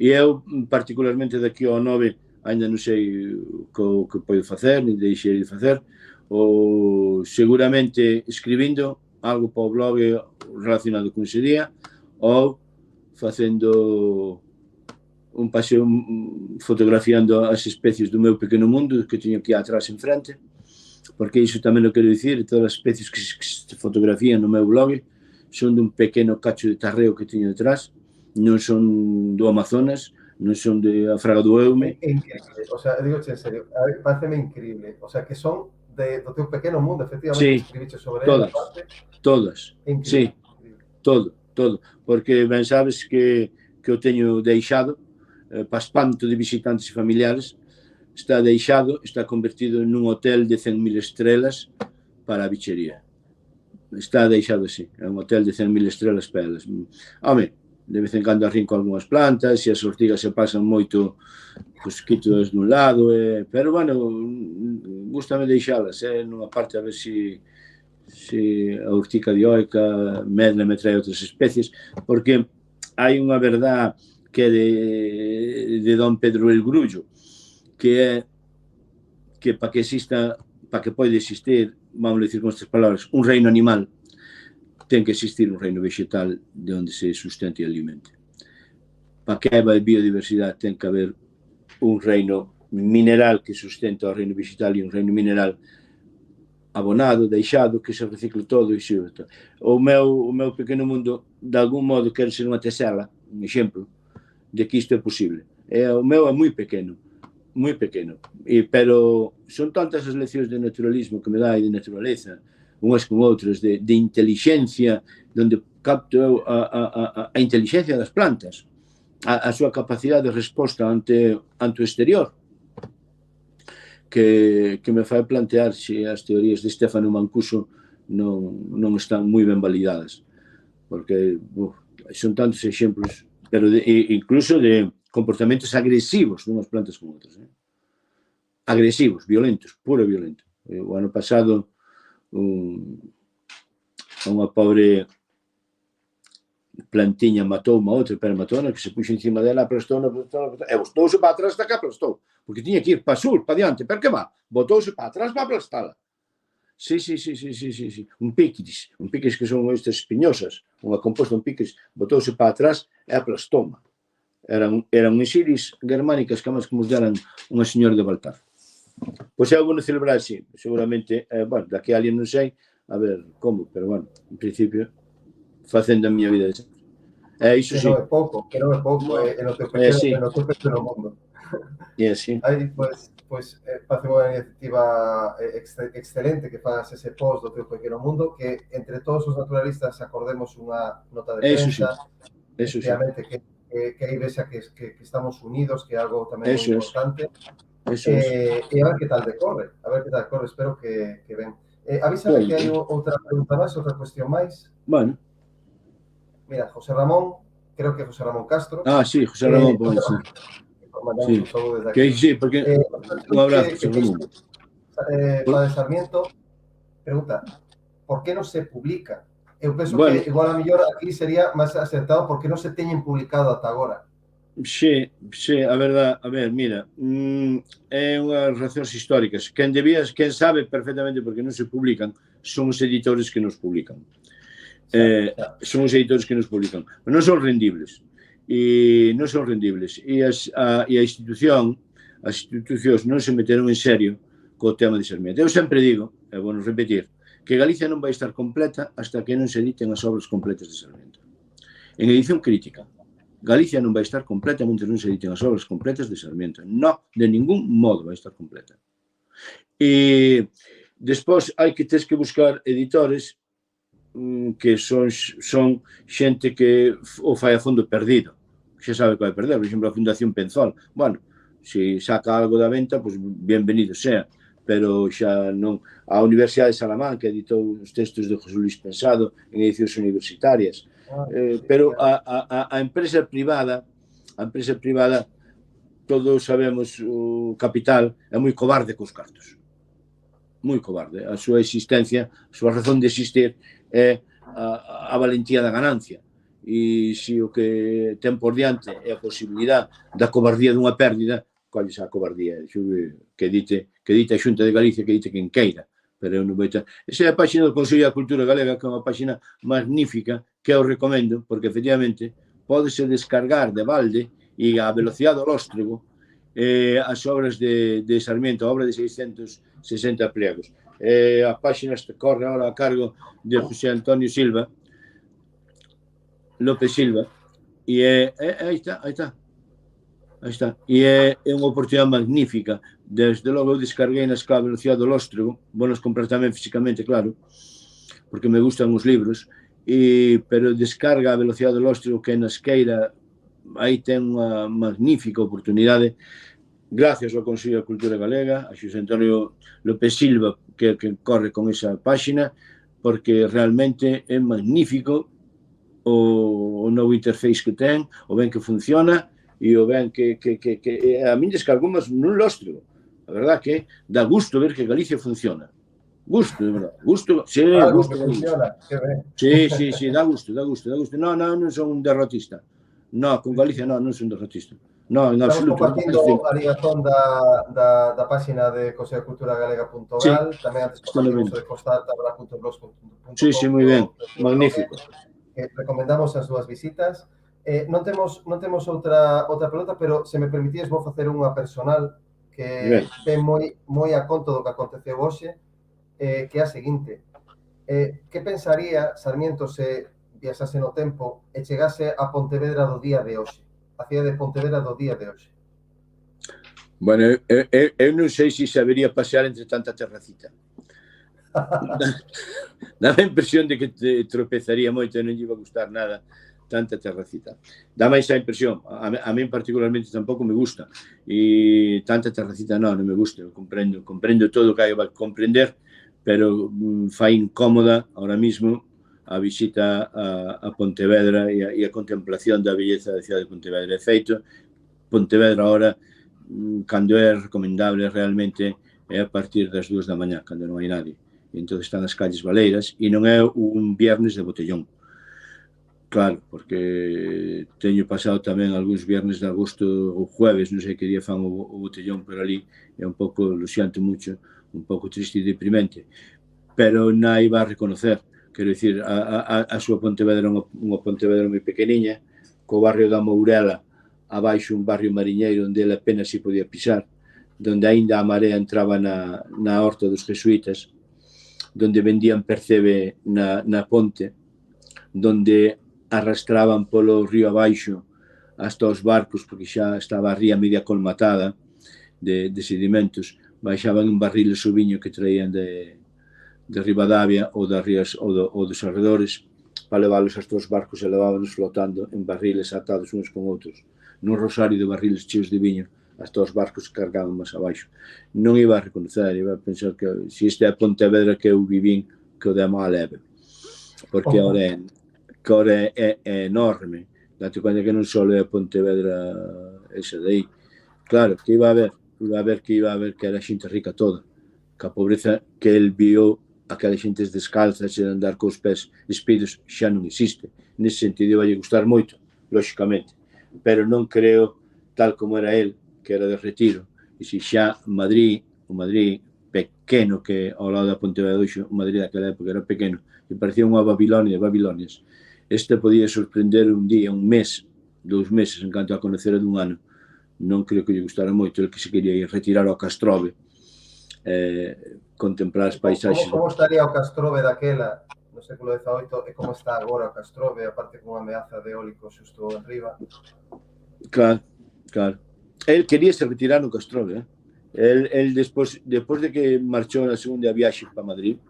E eu, particularmente, daqui ao 9, ainda non sei o que podo facer, nem deixei de facer, ou seguramente escribindo algo para o blog relacionado con ese día, ou facendo un paseo fotografiando as especies do meu pequeno mundo que teño aquí atrás en frente, porque iso tamén o quero dicir, todas as especies que se fotografían no meu blog son dun pequeno cacho de tarreo que teño detrás, non son do Amazonas, non son de a Fraga do Eume. É increíble, o sea, digo en serio, pareceme increíble, o sea, que son do teu pequeno mundo, efectivamente, escribiche sobre todas, sí, todo, porque ben sabes que o teño deixado, para espanto de visitantes e familiares, está deixado, está convertido nun hotel de 100.000 estrelas para a bichería. Está deixado así, é un hotel de 100.000 estrelas para elas. Home, de vez en cando arrinco algunhas plantas e as ortigas se pasan moito, pois quitoas dun lado, pero, bueno, gústame deixalas, nunha parte a ver se a urtica dioica me trae outras especies, porque hai unha verdad que é de don Pedro el Grullo, que é que para que pode existir, vamos a decir con estas palabras, un reino animal, ten que existir un reino vegetal de onde se sustente e alimente. Para que haiba biodiversidade ten que haber un reino mineral que sustenta o reino vegetal e un reino mineral abonado, deixado, que se recicle todo e xusto. O meu pequeno mundo, de algún modo, quero ser unha tesela, un exemplo, de que isto é posible. O meu é moi pequeno, pero son tantas as leccións de naturalismo que me dá e de naturaleza, unhas con outras, de inteligencia, onde capto eu a inteligencia das plantas, a súa capacidade de resposta ante o exterior, que me fai plantear se as teorías de Stefano Mancuso non están moi ben validadas, porque son tantos exemplos, pero incluso de comportamentos agresivos dunhas plantas con outras. Agresivos, violentos, puro violento. O ano pasado, unha pobre plantiña matou unha outra, pero matou-na, que se puxo encima dela, aplastou-na, e botouse para atrás hasta que aplastou, porque tiña que ir para sur, para diante, pero que va? Botouse para atrás para aplastala. Sí. Un piquis que son estas espiñosas, unha composta, un piquis, botouse para atrás e aplastou-ma. Eran misilis germánicas que máis que nos deran unha señora de Baltar. Pois eu vou celebrar así, seguramente, bueno, daqui a alguén non sei, a ver como, pero, bueno, en principio, facendo a miña vida de sempre. Iso sí. Que non é pouco, no teu pequeno mundo. E así. Aí, pois, parece unha iniciativa excelente que fagas ese post do teu pequeno mundo, que entre todos os naturalistas acordemos unha nota de prensa, efectivamente, que aí vexa que estamos unidos, que é algo tamén moi importante. E a ver que tal decorre, espero que ben. Avísame que hai outra pregunta máis, outra cuestión máis. Bueno. Mira, José Ramón, creo que José Ramón Castro. Sí, José Ramón, pode ser. Mandamos un saludo desde aquí. Sí, porque un abrazo, José Ramón. Padre Sarmiento, pregunta, por que non se publica? Eu penso Bueno, que igual a mellor aquí sería máis acertado porque non se teñen publicado ata agora. sí, sí, a verdad, a ver, mira, é unhas razóns históricas. Quen sabe perfectamente porque non se publican son os editores que nos publican. Son os editores que nos publican. Pero non son rendibles. Non son rendibles. A institución, as institucións non se meteron en serio co tema de Sarmiento. Eu sempre digo, é bueno repetir, que Galicia non vai estar completa hasta que non se editen as obras completas de Sarmiento. En edición crítica, Galicia non vai estar completa mentre non se editen as obras completas de Sarmiento. Non, de ningún modo vai estar completa. E despois hai que tes que buscar editores que son xente que o fai a fondo perdido. Xa sabe que vai perder. Por exemplo, a Fundación Penzol. Bueno, se saca algo da venta, pois bienvenido sea. Pero xa non. A Universidade de Salamanca editou os textos de José Luis Pensado en edicións universitarias. Pero a empresa privada, todos sabemos, o capital é moi cobarde cos cartos. Moi cobarde. A súa existencia, a súa razón de existir é a valentía da ganancia. E se o que ten por diante é a posibilidade da cobardía dunha pérdida, colles a cobardía. Que dite a Xunta de Galicia, que dite quen queira. Pero eu non vou ter. Esa é a página do Consello da Cultura Galega, que é unha página magnífica, que eu recomendo, porque efectivamente pódese descargar de balde e a velocidade do lóstrego as obras de Sarmiento, a obra de 660 plegos. A página corre ahora a cargo de José Antonio Silva, López Silva, e aí está. E é unha oportunidade magnífica. Desde logo eu descarguei nas a velocidade do lóstrego, vou nos comprar tamén físicamente, claro, porque me gustan os libros, pero descarga a velocidade do lóstrego, que na esqueira aí ten unha magnífica oportunidade, gracias ao Consello da Cultura Galega, a Xosé Antonio López Silva, que corre con esa página, porque realmente é magnífico o novo interface que ten, o ben que funciona, e o ben que a min descargou mas nun lóstrego. A verdad que dá gusto ver que Galicia funciona. Gusto, de verdad. Gusto, sí, Algo gusto. Que funciona, que ben. Sí, dá gusto. Non son un derrotista. Non, con Galicia non son derrotista. Non, en absoluto. Estamos compartindo a ligazón da página de coseaculturagalega.gal, tamén antes compartimos o de costartabra.blogspot.com. Sí, moi ben, magnífico. Recomendamos as súas visitas. Non temos outra pelota, pero se me permitíes vou facer unha personal que ven moi a conto do que aconteceu hoxe, que é a seguinte. Que pensaría Sarmiento se viaxase no tempo e chegase a Pontevedra do día de hoxe? A cidade de Pontevedra do día de hoxe. Bueno, eu non sei se sabería pasear entre tanta terracita. Dá a impresión de que te tropezaría moito e non lle iba a gustar nada tanta terracita. Dá máis a impresión. A mí particularmente tampouco me gusta. E tanta terracita non me gusta. Eu comprendo todo o que hai a comprender, pero fai incómoda ahora mismo a visita a Pontevedra e a contemplación da belleza da cidade de Pontevedra. De feito, Pontevedra ahora, cando é recomendable realmente, é a partir das 2 da mañá, cando non hai nadie. E entón están as calles baleiras e non é un viernes de botellón. Claro, porque teño pasado tamén algúns viernes de agosto ou jueves, non sei que día fan o botellón por ali, é un pouco, lo siento mucho, un pouco triste e deprimente, pero nai va a reconocer, quero dicir, a súa Pontevedra é unha Pontevedra moi pequeniña, co barrio da Mourela, abaixo un barrio mariñeiro onde ele apenas se podía pisar, donde aínda a marea entraba na horta dos jesuítas, donde vendían percebe na ponte, donde arrastraban polo río abaixo hasta os barcos, porque xa estaba a ría media colmatada de sedimentos, baixaban en barriles o viño que traían de Ribadavia ou das rías ou dos arredores para leválos hasta os barcos e levábanos flotando en barriles atados uns con outros, nun rosario de barriles cheos de viño hasta os barcos que cargaban máis abaixo. Non iba a reconocer, iba a pensar que se este é a Pontevedra que eu vivín, que o demo a leve, porque ahora é enorme. Date conta que non só é a Pontevedra esa de aí. Claro, que iba a haber que era xente rica toda, que a pobreza que el viu aquelas xentes descalzas e andar cos pés despidos xa non existe. Nese sentido, vai gustar moito, lóxicamente, pero non creo tal como era el, que era de Retiro, e se xa Madrid, o Madrid pequeno, que ao lado da Pontevedra hoxe, o Madrid daquela época era pequeno, e parecía unha Babilonia de Babilonias. Este podía sorprender un día, un mes, 2 meses, en canto a conocera dun ano. Non creo que lle gustara moito, el que se quería ir retirar ao Castrove, contemplar as paisaxes. Como estaría o Castrove daquela, no século XVIII, e como está agora o Castrove, aparte con unha ameaza de eólico xusto enriba? Claro, claro. El quería se retirar no Castrove, El despois de que marchou na segunda viaxe para Madrid,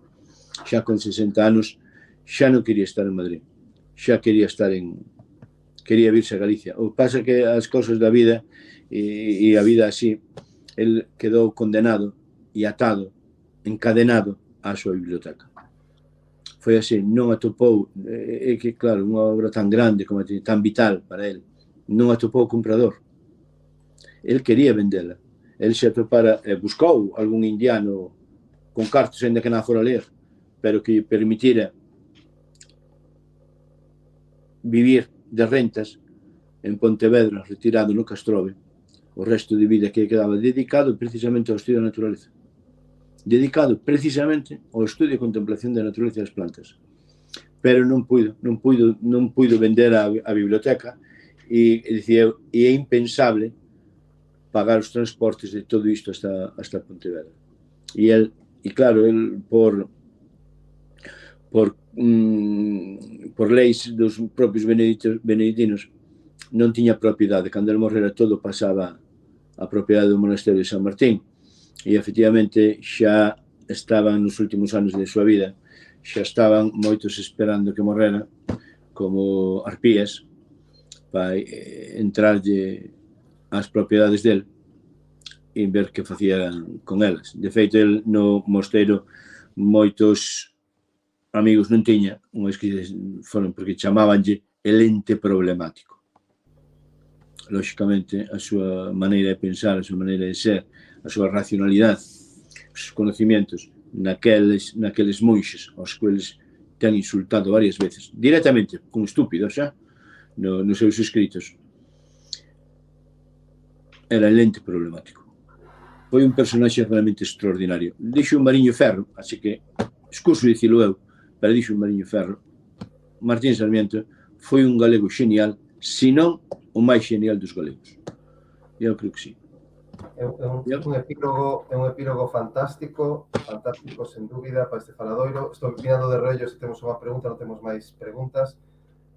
xa con 60 anos, xa non quería estar en Madrid. Xa quería estar quería virse a Galicia. O que pasa que as cousas da vida e a vida así, el quedou condenado e atado, encadenado á súa biblioteca. Foi así, non atopou, é que claro, unha obra tan grande, como tan vital para el, non atopou comprador. El quería vendela. El se atopara, buscou algún indiano con cartos, ainda que non fora ler, pero que permitira vivir de rentas en Pontevedra, retirado no Castrove, o resto de vida que quedaba dedicado precisamente ao estudio da naturaleza. Dedicado precisamente ao estudio e contemplación da naturaleza das plantas. Pero non puido vender a biblioteca e dicía, e é impensable pagar os transportes de todo isto hasta Pontevedra. E claro, el por leis dos propios beneditinos non tiña propiedade. Cando el morrera todo pasaba a propiedade do monasterio de San Martín, e efectivamente xa estaban nos últimos anos de súa vida, xa estaban moitos esperando que morrera, como arpías, para entrarlle ás propiedades del e ver que facían con elas. De feito, el no mosteiro moitos amigos non tiña, unhas que foron porque chamábanlle el ente problemático. Lóxicamente, a súa maneira de pensar, a súa maneira de ser, a súa racionalidade, os seus conocimientos naqueles monxes aos que ten insultado varias veces, directamente, como estúpido xa, nos seus escritos, era el ente problemático. Foi un personaxe realmente extraordinario. Dixo un Mariño Ferro, así que excuso dicilo eu, pero dixo un Mariño Ferro, Martín Sarmiento foi un galego genial, senón o máis genial dos galegos. Eu creo que sí. É un epílogo fantástico sen dúbida para este faladoiro. Estou mirando de rollo se temos unha pregunta, non temos máis preguntas.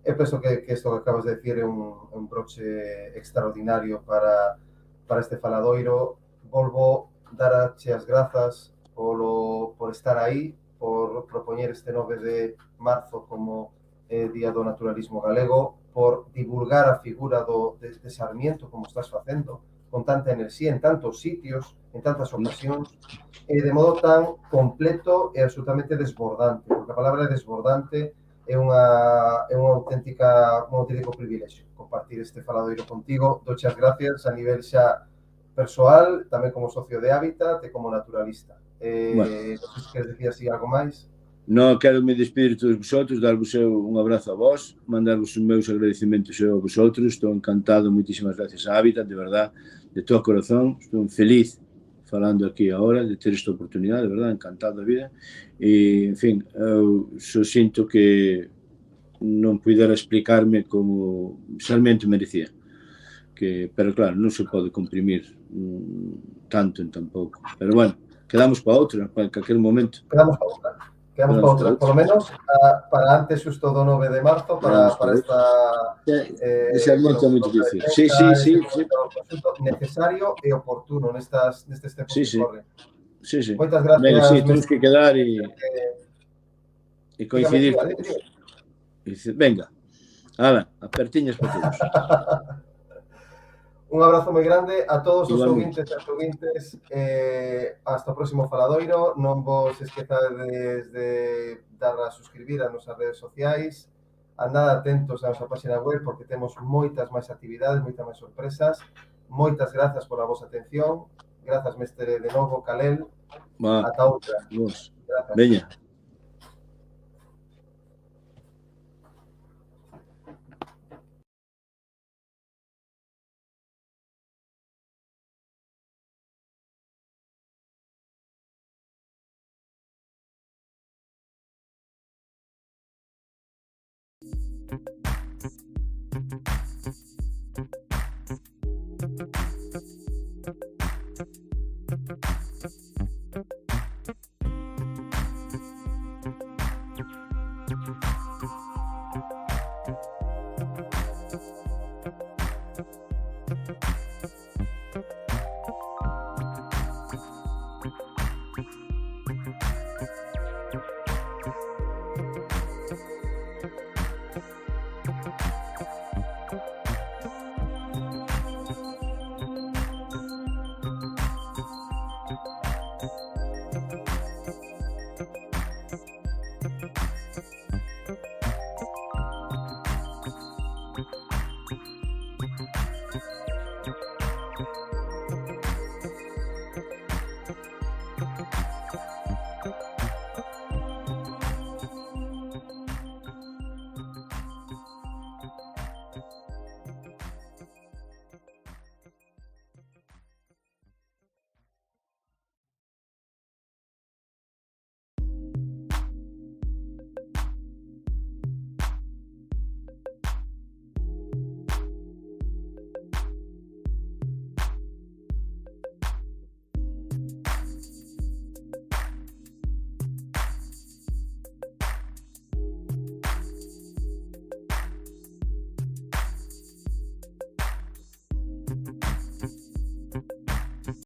Eu penso que isto que acabas de decir é un broche extraordinario para este faladoiro. Volvo darche as grazas por estar aí, por propoñer este 9 de marzo como Día do Naturalismo Galego, por divulgar a figura de Sarmiento como estás facendo, con tanta enerxía en tantos sitios, en tantas ocasións, e de modo tan completo e absolutamente desbordante, porque a palabra desbordante é un auténtico privilexio compartir este faladoiro contigo. Doche as gracias a nivel xa persoal, tamén como socio de Hábitat e como naturalista. Non sei se queres dicir así algo máis. Non, quero me despedir de todos vosotros, darvos un abrazo a vos, mandarvos os meus agradecimentos a vosotros. Estou encantado, moitísimas gracias a Hábitat, de verdad, de todo corazón. Estou feliz falando aquí agora, de ter esta oportunidade, de verdad, encantado da vida. E, en fin, eu só sinto que non puidera explicarme como Sarmiento merecía. Pero claro, non se pode comprimir tanto en tan pouco. Pero bueno, quedamos para outra, para calquer momento. Quedamos para outra, por lo menos para antes xusto do 9 de marzo, para esta... Ese ambiente é moito difícil. Sí. Necesario e oportuno nestes tempos que corren. Sí. Moitas gracias. Venga, sí, temos que quedar e coincidir todos. Venga, apertiñas para todos. Un abrazo moi grande a todos os ouvintes e as ouvintes. Hasta o próximo faladoiro. Non vos esquezades de dar a suscribir a nosas redes sociais. Andad atentos a nosa página web porque temos moitas máis actividades, moitas máis sorpresas. Moitas grazas pola vosa atención. Grazas, mestre, de novo, Calel. Ata outra. Veña. Gracias.